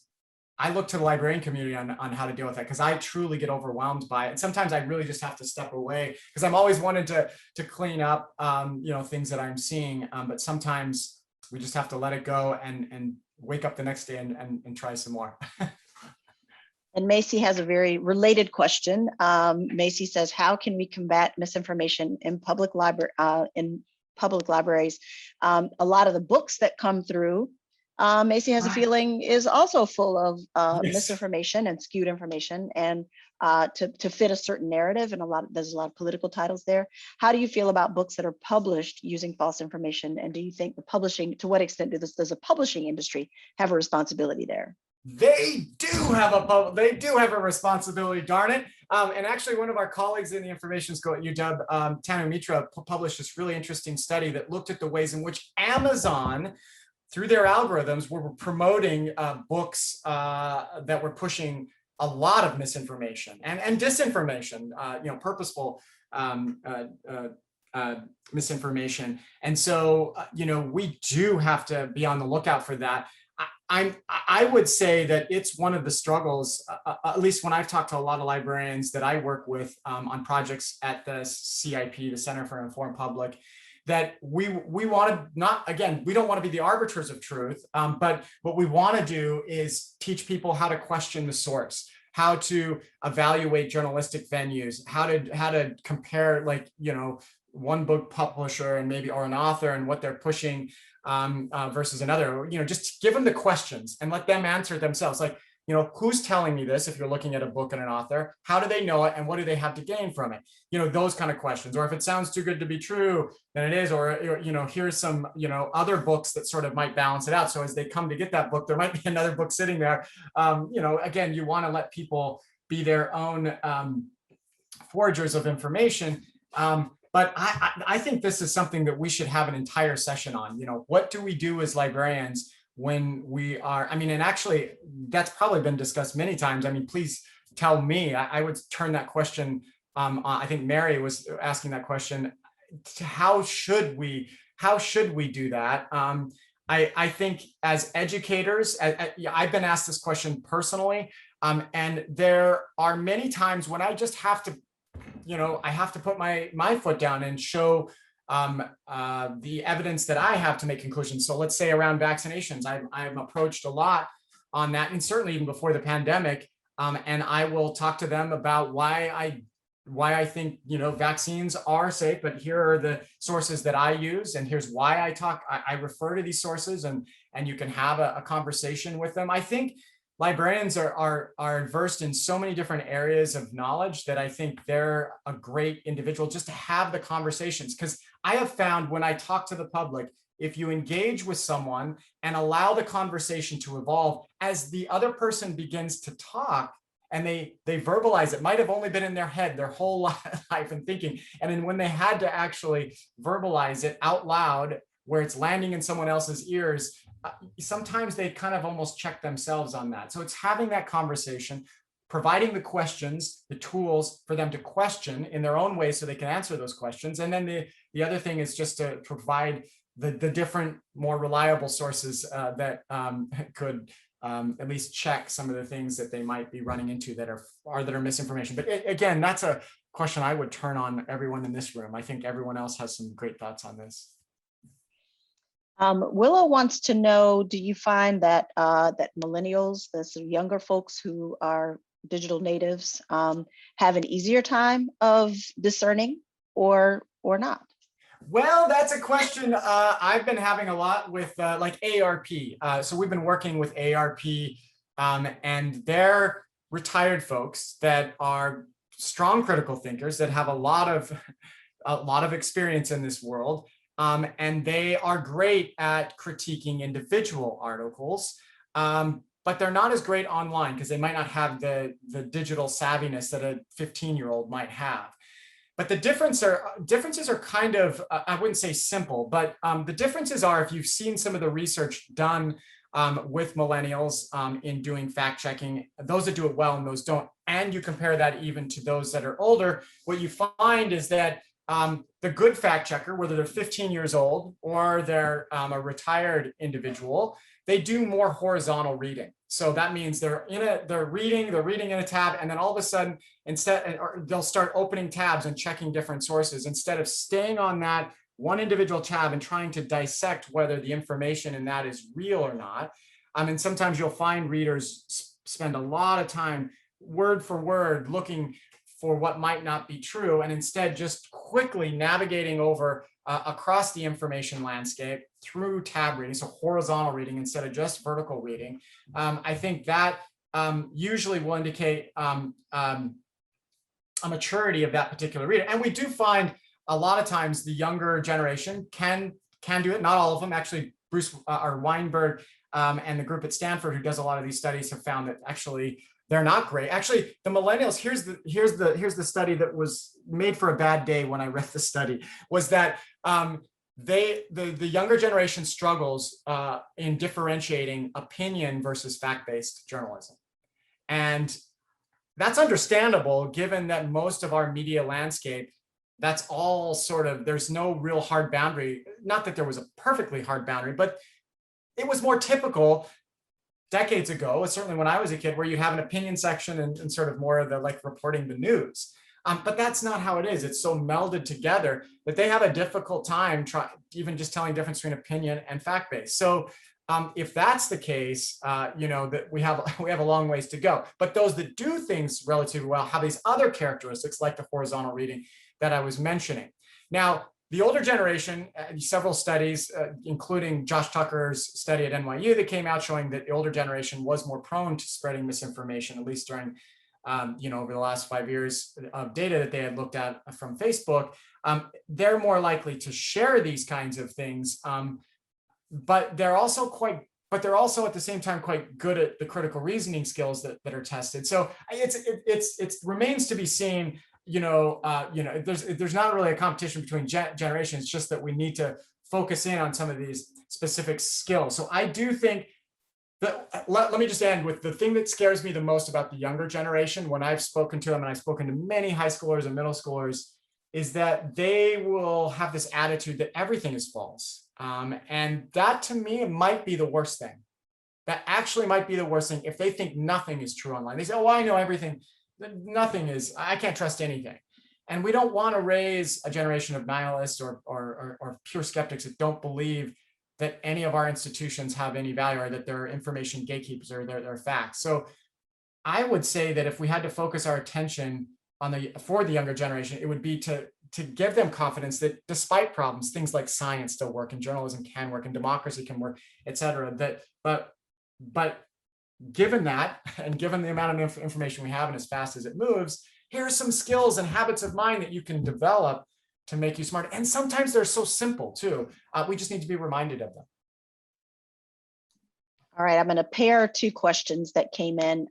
I look to the librarian community on how to deal with that, because I truly get overwhelmed by it. And sometimes I really just have to step away, because I'm always wanting to clean up, things that I'm seeing. But sometimes we just have to let it go and wake up the next day and try some more. And Macy has a very related question. Macy says, how can we combat misinformation in public libraries? A lot of the books that come through Macy has a feeling is also full of Yes. misinformation and skewed information, and to fit a certain narrative, and there's a lot of political titles there. How do you feel about books that are published using false information? And do you think the publishing, to what extent does the publishing industry have a responsibility there? They do have a responsibility, darn it. And actually, one of our colleagues in the information school at UW, Tanu Mitra, published this really interesting study that looked at the ways in which Amazon, through their algorithms, were promoting books that were pushing a lot of misinformation and disinformation, purposeful misinformation. And so, we do have to be on the lookout for that. I would say that it's one of the struggles, at least when I've talked to a lot of librarians that I work with on projects at the CIP, the Center for Informed Public, that we want to we don't want to be the arbiters of truth, but what we want to do is teach people how to question the source, how to evaluate journalistic venues, how to compare, one book publisher and or an author and what they're pushing versus another. Just give them the questions and let them answer it themselves. Who's telling me this? If you're looking at a book and an author, how do they know it, and what do they have to gain from it? Those kind of questions. Or if it sounds too good to be true, then it is. Or here's some other books that sort of might balance it out. So as they come to get that book, there might be another book sitting there. Again, you want to let people be their own foragers of information. But I think this is something that we should have an entire session on. What do we do as librarians when we are, and actually that's probably been discussed many times. Please tell me. I would turn that question. I think Mary was asking that question. How should we do that? I think as educators, I've been asked this question personally, and there are many times when I just have to, I have to put my foot down and show the evidence that I have to make conclusions. So let's say around vaccinations, I'm approached a lot on that, and certainly even before the pandemic. And I will talk to them about why I think vaccines are safe, but here are the sources that I use, and here's why I refer to these sources, and you can have a conversation with them. I think librarians are versed in so many different areas of knowledge that I think they're a great individual just to have the conversations. Because I have found when I talk to the public, if you engage with someone and allow the conversation to evolve as the other person begins to talk, and they verbalize it, might have only been in their head their whole life and thinking. And then when they had to actually verbalize it out loud, where it's landing in someone else's ears, sometimes they kind of almost check themselves on that. So it's having that conversation, providing the questions, the tools for them to question in their own way so they can answer those questions. And then the other thing is just to provide the different, more reliable sources that could at least check some of the things that they might be running into that are misinformation. But again, that's a question I would turn on everyone in this room. I think everyone else has some great thoughts on this. Willow wants to know, do you find that that millennials, the sort of younger folks who are digital natives, have an easier time of discerning or not? Well, that's a question I've been having a lot with like ARP. So we've been working with ARP, and they're retired folks that are strong critical thinkers that have a lot of experience in this world. And they are great at critiquing individual articles, but they're not as great online because they might not have the digital savviness that a 15-year-old might have. But the differences are kind of, I wouldn't say simple, but the differences are, if you've seen some of the research done with millennials in doing fact checking, those that do it well and those don't, and you compare that even to those that are older, what you find is that the good fact checker, whether they're 15 years old or they're a retired individual, they do more horizontal reading. So that means they're reading in a tab, and then all of a sudden, they'll start opening tabs and checking different sources instead of staying on that one individual tab and trying to dissect whether the information in that is real or not. And sometimes you'll find readers spend a lot of time word for word looking for what might not be true, and instead just quickly navigating over across the information landscape through tab reading, so horizontal reading instead of just vertical reading. I think that usually will indicate a maturity of that particular reader. And we do find a lot of times the younger generation can do it. Not all of them. Actually, Bruce or Weinberg and the group at Stanford who does a lot of these studies have found that actually they're not great. Actually, the millennials, here's the study that was made for a bad day when I read the study, was that the younger generation struggles in differentiating opinion versus fact-based journalism. And that's understandable given that most of our media landscape, that's all sort of, there's no real hard boundary. Not that there was a perfectly hard boundary, but it was more typical decades ago, certainly when I was a kid, where you have an opinion section and sort of more of the like reporting the news. But that's not how it is. It's so melded together that they have a difficult time even just telling the difference between opinion and fact-based. So if that's the case, that we have a long ways to go. But those that do things relatively well have these other characteristics like the horizontal reading that I was mentioning. Now, the older generation, several studies, including Josh Tucker's study at NYU that came out showing that the older generation was more prone to spreading misinformation, at least during, over the last 5 years of data that they had looked at from Facebook. They're more likely to share these kinds of things, but they're also at the same time quite good at the critical reasoning skills that are tested. So it remains to be seen. There's not really a competition between generations, just that we need to focus in on some of these specific skills. So I do think that, let me just end with the thing that scares me the most about the younger generation when I've spoken to them, and I've spoken to many high schoolers and middle schoolers, is that they will have this attitude that everything is false. And that to me might be the worst thing. That actually might be the worst thing if they think nothing is true online. They say, oh, I know everything. Nothing is, I can't trust anything. And we don't want to raise a generation of nihilists or pure skeptics that don't believe that any of our institutions have any value or that they're information gatekeepers or they're facts. So I would say that if we had to focus our attention for the younger generation, it would be to give them confidence that despite problems, things like science still work and journalism can work and democracy can work, et cetera. But given that, and given the amount of information we have and as fast as it moves, here are some skills and habits of mind that you can develop to make you smart. And sometimes they're so simple too. We just need to be reminded of them. All right, I'm going to pair two questions that came in.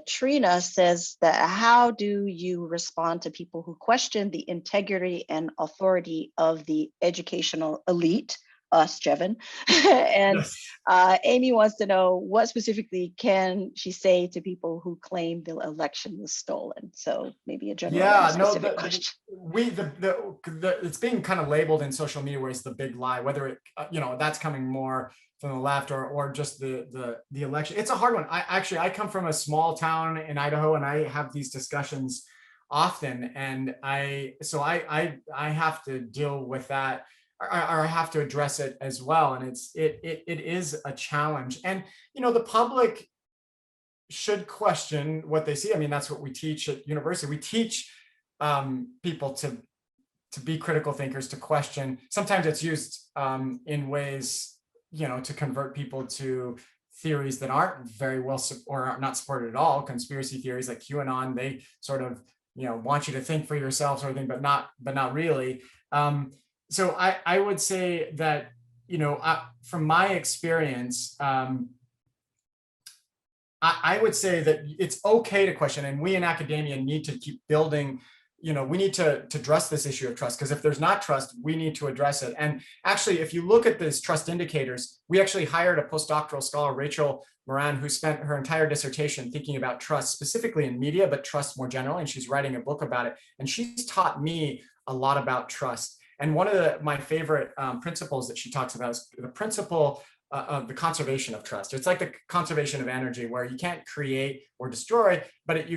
Trina says that how do you respond to people who question the integrity and authority of the educational elite, us, Jevin? And yes. Amy wants to know what specifically can she say to people who claim the election was stolen? So maybe a general specific question. It's being kind of labeled in social media where it's the big lie, whether it, that's coming more from the left or just the election. It's a hard one. I come from a small town in Idaho, and I have these discussions often, and I have to deal with that, or I have to address it as well. And it is a challenge. And the public should question what they see. I mean, that's what we teach at university. We teach people to be critical thinkers, to question. Sometimes it's used in ways to convert people to theories that aren't very well or are not supported at all. Conspiracy theories like QAnon, they sort of want you to think for yourself, sort of thing, but not really. So I would say that from my experience, I would say that it's okay to question, and we in academia need to keep building. We need to address this issue of trust, because if there's not trust, we need to address it. And actually, if you look at these trust indicators, we actually hired a postdoctoral scholar, Rachel Moran, who spent her entire dissertation thinking about trust, specifically in media, but trust more generally. And she's writing a book about it. And she's taught me a lot about trust. And one of my favorite principles that she talks about is the principle of the conservation of trust. It's like the conservation of energy, where you can't create or destroy, but it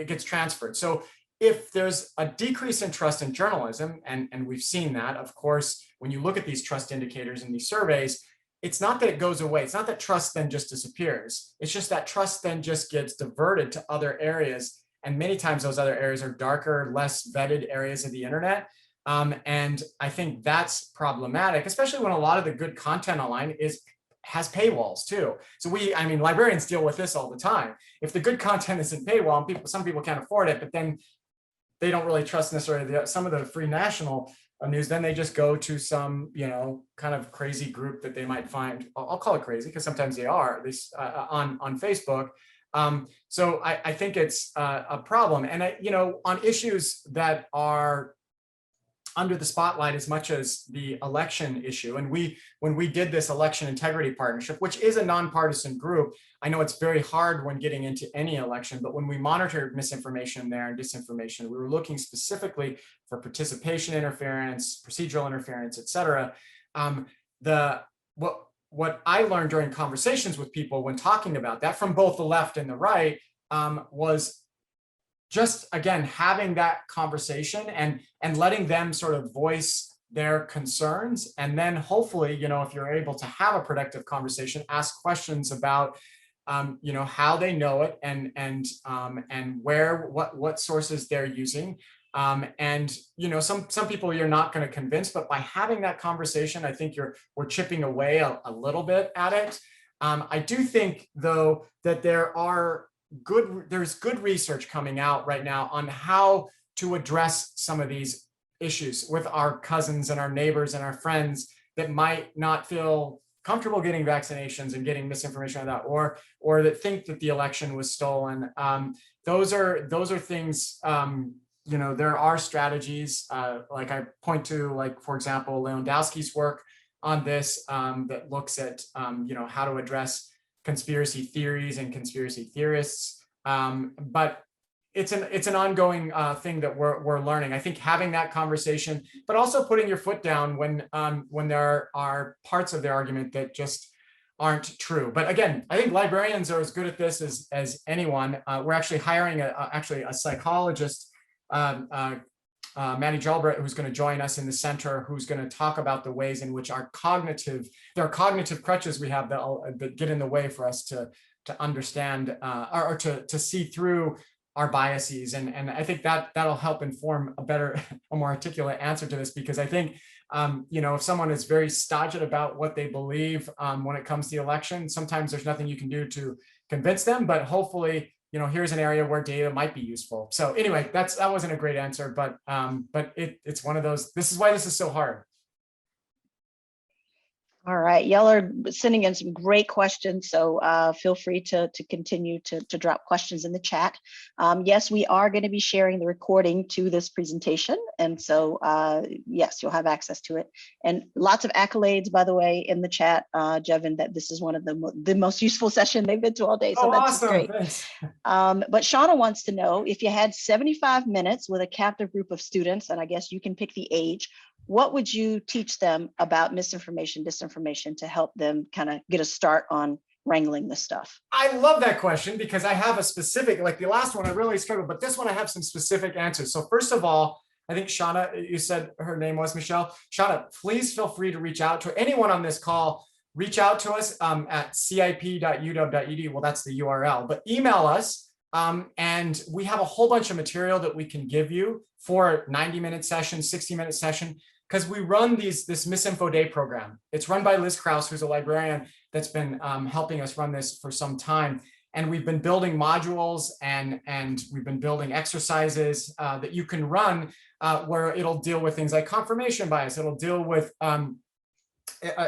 gets transferred. So if there's a decrease in trust in journalism, and we've seen that, of course, when you look at these trust indicators and these surveys, it's not that it goes away. It's not that trust then just disappears. It's just that trust then just gets diverted to other areas. And many times those other areas are darker, less vetted areas of the internet. And I think that's problematic, especially when a lot of the good content online has paywalls too. So librarians deal with this all the time. If the good content isn't paywall, and some people can't afford it, but then they don't really trust necessarily some of the free national news, then they just go to some, kind of crazy group that they might find. I'll call it crazy because sometimes they are, on Facebook. So I think it's a problem. And on issues that are under the spotlight as much as the election issue. And when we did this election integrity partnership, which is a nonpartisan group, I know it's very hard when getting into any election, but when we monitored misinformation there and disinformation, we were looking specifically for participation interference, procedural interference, et cetera. What I learned during conversations with people when talking about that from both the left and the right was just, again, having that conversation and letting them sort of voice their concerns. And then hopefully, if you're able to have a productive conversation, ask questions about, how they know it and what sources they're using. Some people you're not going to convince, but by having that conversation, I think we're chipping away a little bit at it. I do think, though, that there's good research coming out right now on how to address some of these issues with our cousins and our neighbors and our friends that might not feel comfortable getting vaccinations and getting misinformation on that, or that think that the election was stolen. Those are things, there are strategies, like I point to, for example, Lewandowski's work on this, that looks at, how to address conspiracy theories and conspiracy theorists. But it's an ongoing thing that we're learning. I think having that conversation, but also putting your foot down when there are parts of the argument that just aren't true. But again, I think librarians are as good at this as anyone. We're actually hiring a psychologist, Maddie Jalbert, who's going to join us in the center, who's going to talk about the ways in which there are cognitive crutches we have that get in the way for us to understand or to see through our biases. And I think that'll help inform a more articulate answer to this, because I think, if someone is very stodgy about what they believe when it comes to the election, sometimes there's nothing you can do to convince them, but hopefully, here's an area where data might be useful. So anyway, that wasn't a great answer, but it's one of those. This is why this is so hard. All right, y'all are sending in some great questions, so feel free to continue to drop questions in the chat. Yes, we are going to be sharing the recording to this presentation, and so yes, you'll have access to it. And lots of accolades, by the way, in the chat, Jevin, that this is one of the most useful session they've been to all day, so that's awesome. great. Thanks. But Shauna wants to know, if you had 75 minutes with a captive group of students, and I guess you can pick the age, what would you teach them about misinformation, disinformation, to help them kind of get a start on wrangling this stuff? I love that question, because I have a specific, like the last one, I really struggled, but this one I have some specific answers. So first of all, I think Shauna, you said her name was Michelle. Shauna, please feel free to reach out to anyone on this call. Reach out to us at cip.uw.edu. Well, that's the URL, but email us. And we have a whole bunch of material that we can give you for 90-minute session, 60-minute session, because we run this Misinfo Day program. It's run by Liz Krause, who's a librarian that's been helping us run this for some time. And we've been building modules and we've been building exercises that you can run where it'll deal with things like confirmation bias. It'll deal with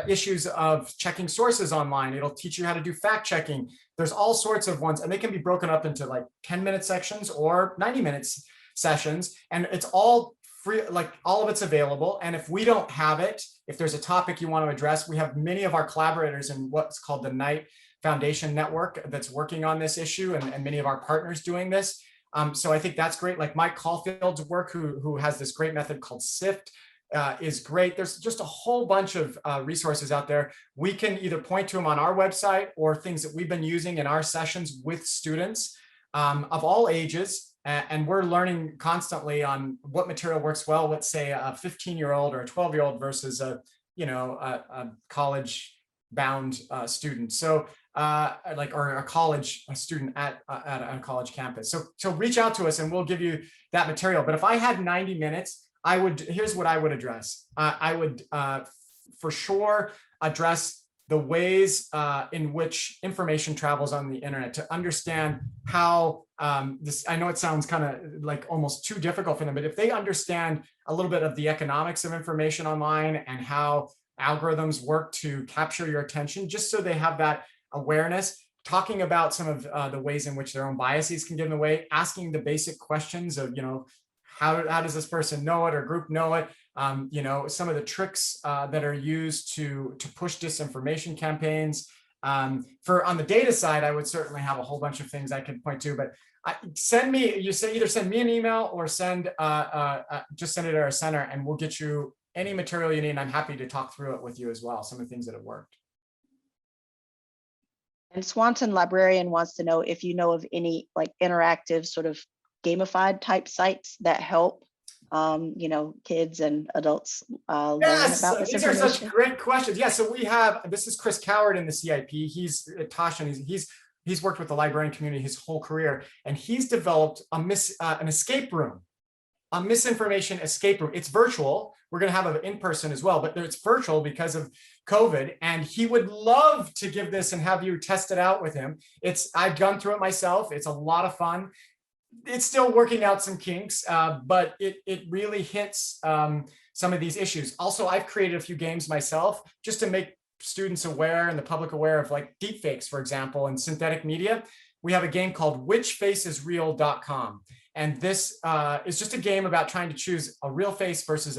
issues of checking sources online. It'll teach you how to do fact checking. There's all sorts of ones, and they can be broken up into like 10-minute sections or 90-minute sessions. And it's all free, like all of it's available. And if we don't have it, if there's a topic you want to address, we have many of our collaborators in what's called the Knight Foundation Network that's working on this issue, and many of our partners doing this. So I think that's great. Like Mike Caulfield's work, who has this great method called SIFT, is great. There's just a whole bunch of resources out there. We can either point to them on our website or things that we've been using in our sessions with students of all ages. And we're learning constantly on what material works well. Let's say a 15-year-old or a 12-year-old versus a college bound student. So or a college student at a college campus. So reach out to us and we'll give you that material. But if I had 90 minutes, here's what I would address. I would for sure address the ways in which information travels on the internet, to understand how I know it sounds kind of like almost too difficult for them, but if they understand a little bit of the economics of information online and how algorithms work to capture your attention, just so they have that awareness, talking about some of the ways in which their own biases can get in the way, asking the basic questions of, how does this person know it or group know it? Some of the tricks that are used to push disinformation campaigns. On the data side, I would certainly have a whole bunch of things I could point to, but either send me an email or just send it at our center and we'll get you any material you need. And I'm happy to talk through it with you as well, some of the things that have worked. And Swanson Librarian wants to know if you know of any like interactive sort of gamified type sites that help kids and adults learn about this these are such great questions. Yeah, so this is Chris Coward in the CIP. He's Tasha, he's worked with the librarian community his whole career, and he's developed an escape room, a misinformation escape room. It's virtual. We're going to have it in person as well, but it's virtual because of COVID. And he would love to give this and have you test it out with him. I've gone through it myself. It's a lot of fun. It's still working out some kinks, but it really hits some of these issues. Also, I've created a few games myself just to make students aware and the public aware of like deepfakes, for example, and synthetic media. We have a game called whichfaceisreal.com. And this is just a game about trying to choose a real face versus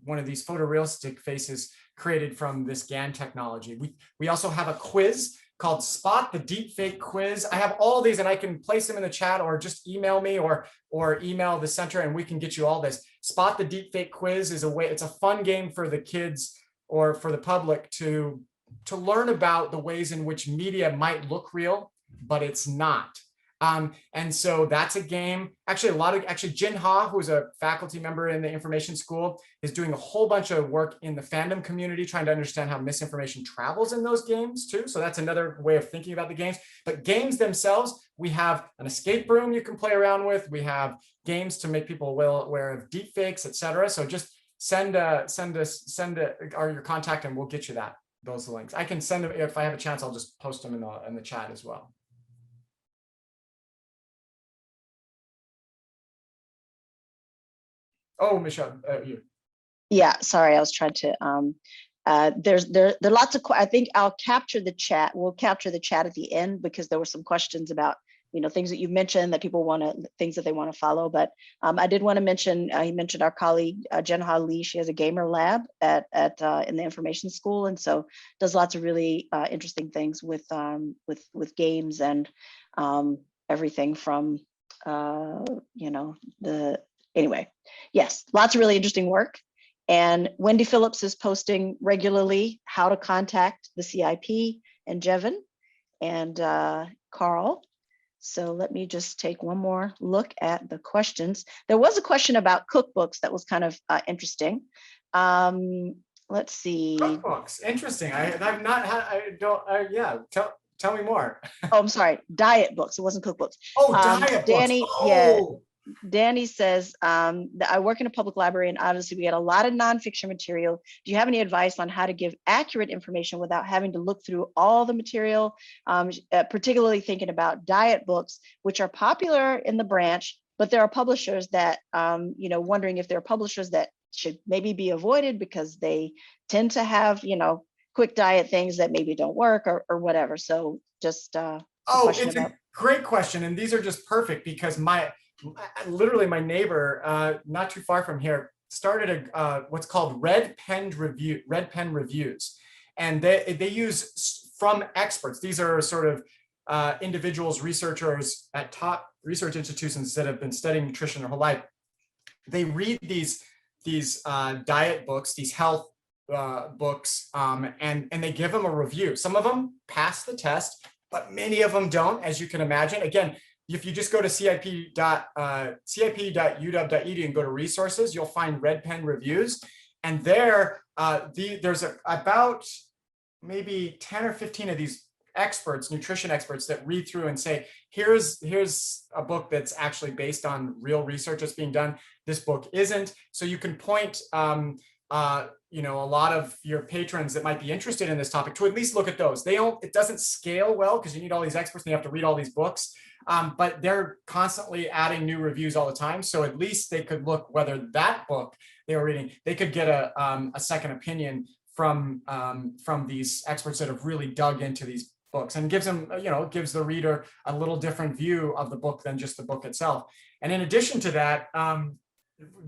one of these photorealistic faces created from this GAN technology. We also have a quiz called Spot the Deepfake Quiz. I have all these and I can place them in the chat or just email me or email the center and we can get you all this. Spot the Deepfake Quiz is it's a fun game for the kids or for the public to learn about the ways in which media might look real, but it's not. And so that's a game. Actually, Jin Ha, who's a faculty member in the information school, is doing a whole bunch of work in the fandom community, trying to understand how misinformation travels in those games too. So that's another way of thinking about the games. But games themselves, we have an escape room you can play around with. We have games to make people well aware of deepfakes, etc. So just send your contact and we'll get you those links. I can send them if I have a chance. I'll just post them in the chat as well. Oh, Michelle, you. Yeah, sorry, I was trying to. There are lots of. I think I'll capture the chat. We'll capture the chat at the end because there were some questions about things that you mentioned that people things that they want to follow. But I did want to mention. He mentioned our colleague Jenha Lee. She has a gamer lab in the information school, and so does lots of really interesting things with games and everything from Anyway, yes, lots of really interesting work. And Wendy Phillips is posting regularly how to contact the CIP and Jevin and Carl. So let me just take one more look at the questions. There was a question about cookbooks that was kind of interesting. Let's see. Cookbooks, interesting. I've not had, tell me more. Oh, I'm sorry, diet books. It wasn't cookbooks. Oh, diet Danny, books. Oh. Yeah. Danny says, that I work in a public library and obviously we get a lot of nonfiction material. Do you have any advice on how to give accurate information without having to look through all the material, particularly thinking about diet books, which are popular in the branch, but there are publishers that, wondering if there are publishers that should maybe be avoided because they tend to have, quick diet things that maybe don't work or whatever. So just it's a great question. And these are just perfect because literally my neighbor, not too far from here, started what's called Red Pen Reviews. And they use from experts. These are sort of individuals, researchers at top research institutions that have been studying nutrition their whole life. They read these diet books, these health books, and they give them a review. Some of them pass the test, but many of them don't, as you can imagine. Again, if you just go to cip.uw.edu and go to resources, you'll find Red Pen Reviews. And there, there's about maybe 10 or 15 of these experts, nutrition experts, that read through and say, here's a book that's actually based on real research that's being done. This book isn't. So you can point a lot of your patrons that might be interested in this topic to at least look at those. It doesn't scale well because you need all these experts and you have to read all these books, but they're constantly adding new reviews all the time. So at least they could look whether that book they were reading, they could get a second opinion from these experts that have really dug into these books, and gives them, gives the reader a little different view of the book than just the book itself. And in addition to that,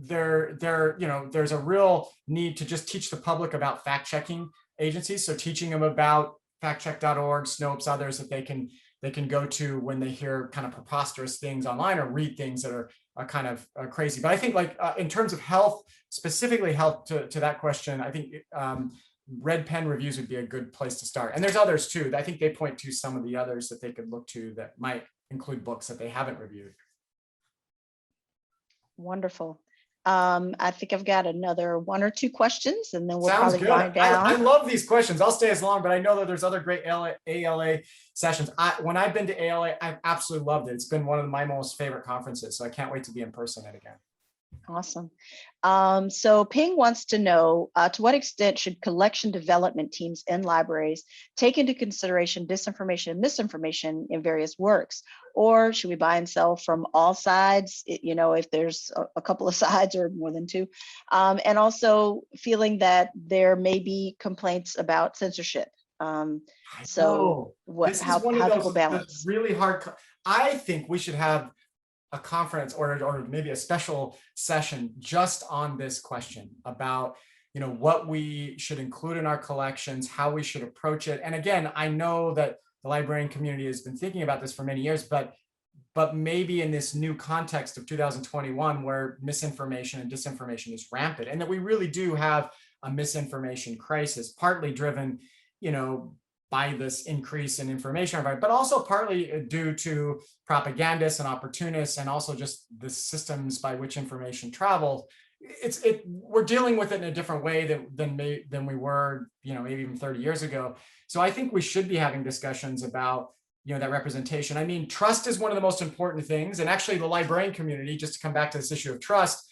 there's a real need to just teach the public about fact-checking agencies. So teaching them about factcheck.org, Snopes, others that they can go to when they hear kind of preposterous things online or read things that are kind of crazy. But I think in terms of health, specifically health, to that question, I think Red Pen reviews would be a good place to start. And there's others too. I think they point to some of the others that they could look to that might include books that they haven't reviewed. Wonderful. I think I've got another 1 or 2 questions, and then we'll Sounds probably good. wind down. I love these questions. I'll stay as long, but I know that there's other great ALA sessions. When I've been to ALA, I've absolutely loved it. It's been one of my most favorite conferences, so I can't wait to be in person again. Awesome. So Ping wants to know, to what extent should collection development teams in libraries take into consideration disinformation and misinformation in various works? Or should we buy and sell from all sides, if there's a couple of sides or more than 2? And also feeling that there may be complaints about censorship. So how people balance? Really hard. I think we should have a conference or maybe a special session just on this question about what we should include in our collections, how we should approach it. And again, I know that the librarian community has been thinking about this for many years, but maybe in this new context of 2021 where misinformation and disinformation is rampant, and that we really do have a misinformation crisis, partly driven by this increase in information, but also partly due to propagandists and opportunists, and also just the systems by which information travels. We're dealing with it in a different way than we were, maybe even 30 years ago. So I think we should be having discussions about, that representation. I mean, trust is one of the most important things. And actually the librarian community, just to come back to this issue of trust,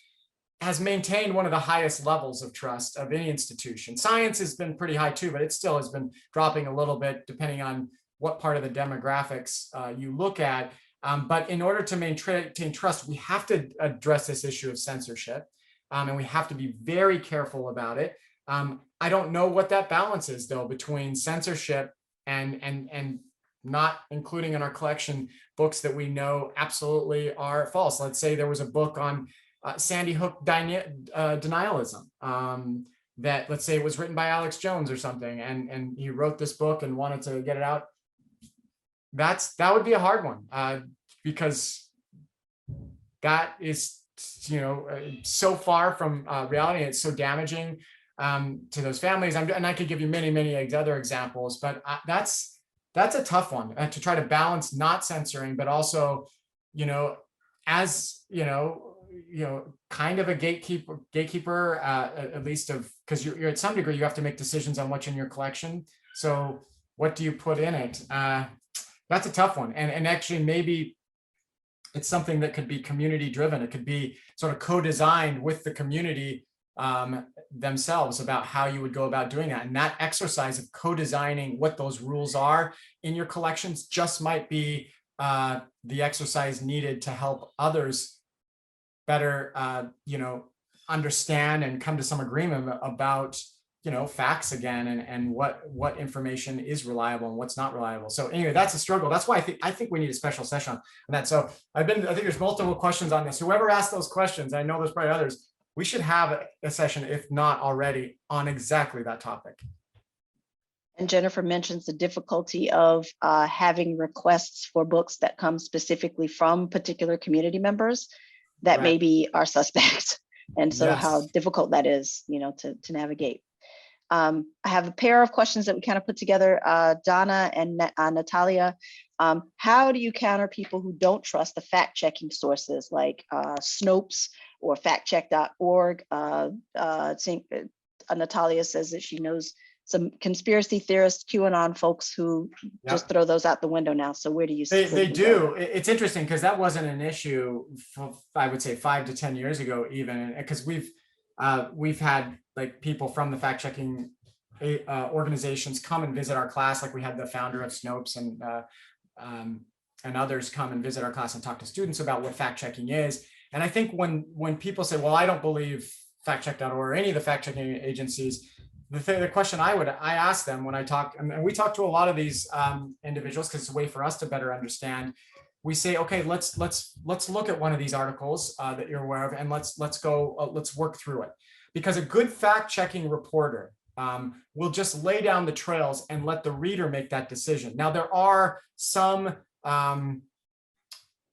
has maintained one of the highest levels of trust of any institution. Science has been pretty high too, but it still has been dropping a little bit depending on what part of the demographics you look at. But in order to maintain trust, we have to address this issue of censorship, and we have to be very careful about it. I don't know what that balance is though between censorship and not including in our collection books that we know absolutely are false. Let's say there was a book on Sandy Hook denialism that, let's say, it was written by Alex Jones or something, and he wrote this book and wanted to get it out. That would be a hard one because that is so far from reality, and it's so damaging to those families. And I could give you many other examples, but that's a tough one to try to balance not censoring, but also as kind of a gatekeeper, at least because you're at some degree, you have to make decisions on what's in your collection. So what do you put in it? That's a tough one. And actually maybe it's something that could be community driven. It could be sort of co-designed with the community themselves about how you would go about doing that. And that exercise of co-designing what those rules are in your collections just might be the exercise needed to help others better, understand and come to some agreement about, facts again, and what information is reliable and what's not reliable. So anyway, that's a struggle. That's why I think we need a special session on that. So I think there's multiple questions on this. Whoever asked those questions, I know there's probably others. We should have a session, if not already, on exactly that topic. And Jennifer mentions the difficulty of having requests for books that come specifically from particular community members that maybe are suspects. And so how difficult that is, to navigate. I have a pair of questions that we kind of put together, Donna and Natalia. How do you counter people who don't trust the fact-checking sources like Snopes or factcheck.org? Natalia says that she knows some conspiracy theorists, QAnon folks who just throw those out the window now. So where do you see they do? It's interesting because that wasn't an issue, I would say 5 to 10 years ago, even, because we've had like people from the fact-checking organizations come and visit our class. Like we had the founder of Snopes and others come and visit our class and talk to students about what fact-checking is. And I think when people say, well, I don't believe factcheck.org or any of the fact-checking agencies, the question I ask them when I talk, and we talk to a lot of these individuals because it's a way for us to better understand. We say, okay, let's look at one of these articles that you're aware of, and let's work through it. Because a good fact-checking reporter will just lay down the trails and let the reader make that decision. Now, there are some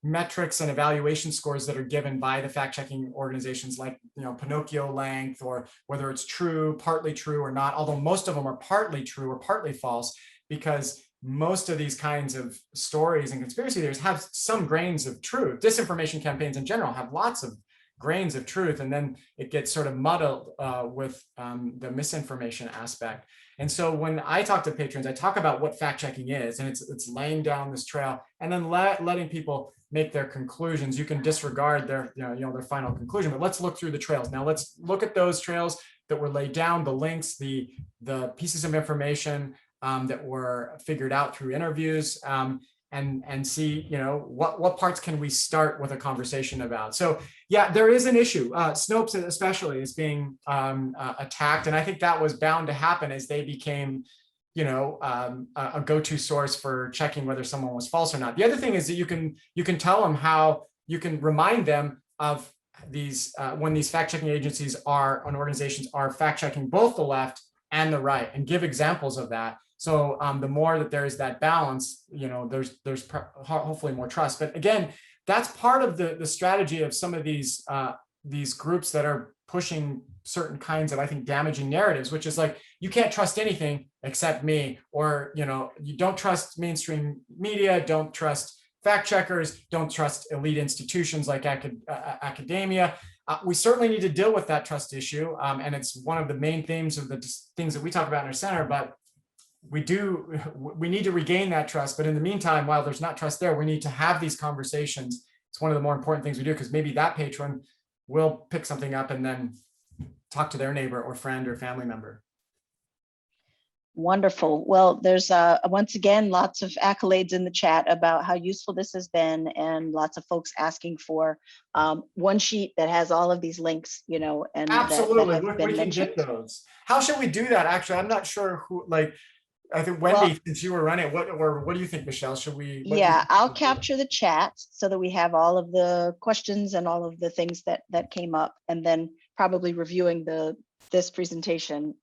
metrics and evaluation scores that are given by the fact-checking organizations, like Pinocchio length, or whether it's true, partly true or not, although most of them are partly true or partly false, because most of these kinds of stories and conspiracy theories have some grains of truth. Disinformation campaigns in general have lots of grains of truth, and then it gets sort of muddled with the misinformation aspect. And so when I talk to patrons, I talk about what fact-checking is, and it's laying down this trail and then letting people make their conclusions. You can disregard their their final conclusion, but let's look through the trails. Now let's look at those trails that were laid down, the links, the pieces of information that were figured out through interviews, and see what parts can we start with a conversation about. So yeah, there is an issue. Snopes especially is being attacked, and I think that was bound to happen as they became a go-to source for checking whether someone was false or not. The other thing is that you can tell them how you can remind them of these when these fact-checking agencies and organizations are fact-checking both the left and the right, and give examples of that. So the more that there is that balance, there's hopefully more trust. But again, that's part of the strategy of some of these groups that are pushing certain kinds of, I think, damaging narratives, which is like, you can't trust anything except me, or you don't trust mainstream media, don't trust fact checkers, don't trust elite institutions like academia. We certainly need to deal with that trust issue, and it's one of the main themes of the things that we talk about in our center. But we need to regain that trust. But in the meantime, while there's not trust there, we need to have these conversations. It's one of the more important things we do, because maybe that patron will pick something up and then talk to their neighbor or friend or family member. Wonderful. Well, there's once again lots of accolades in the chat about how useful this has been, and lots of folks asking for one sheet that has all of these links, and absolutely, that have been we can mentioned. get those. How should we do that? Actually, I'm not sure who. I think Wendy, since you were running it, what do you think, Michelle? Should we? Yeah, I'll capture the chat so that we have all of the questions and all of the things that came up, and then probably reviewing this presentation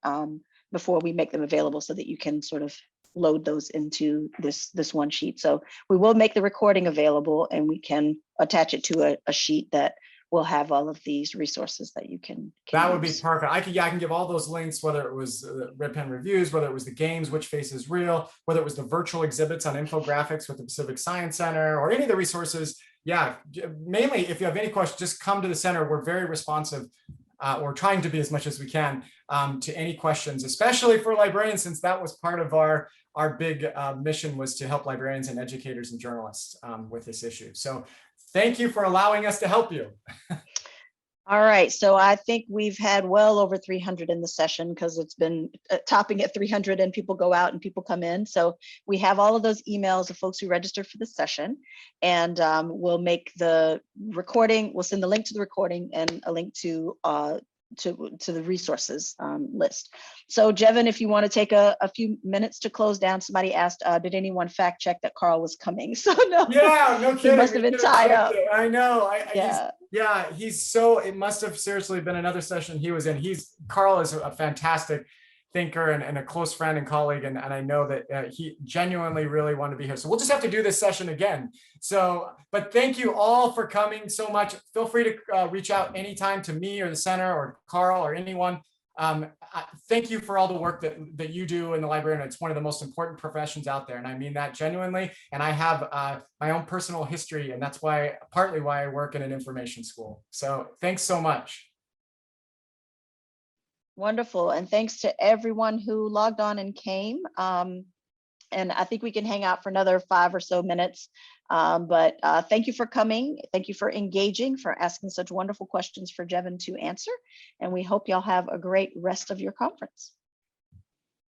before we make them available, so that you can sort of load those into this one sheet. So we will make the recording available, and we can attach it to a sheet that will have all of these resources that you can that would be use. perfect. I can give all those links, whether it was Red Pen Reviews, whether it was the games, Which Face is Real, whether it was the virtual exhibits on infographics with the Pacific Science Center, or any of the resources. Yeah, mainly if you have any questions, just come to the center. We're very responsive. We're trying to be as much as we can to any questions, especially for librarians, since that was part of our big mission, was to help librarians and educators and journalists with this issue. So thank you for allowing us to help you. All right, so I think we've had well over 300 in the session, because it's been topping at 300, and people go out and people come in. So we have all of those emails of folks who registered for the session, and we'll make the recording. We'll send the link to the recording and a link to the resources list. So Jevin, if you want to take a few minutes to close down. Somebody asked, did anyone fact check that Carl was coming? So no. Yeah, no kidding. He must have been tied up. I know. He's so, it must have seriously been another session he was in. Carl is a fantastic thinker and a close friend and colleague. And I know that he genuinely really wanted to be here. So we'll just have to do this session again. So, but thank you all for coming so much. Feel free to reach out anytime to me or the center or Carl or anyone. Thank you for all the work that you do in the library. And it's one of the most important professions out there. And I mean that genuinely. And I have my own personal history, and that's partly why I work in an information school. So thanks so much. Wonderful. And thanks to everyone who logged on and came. And I think we can hang out for another 5 or so minutes. But thank you for coming. Thank you for engaging, for asking such wonderful questions for Jevin to answer. And we hope y'all have a great rest of your conference.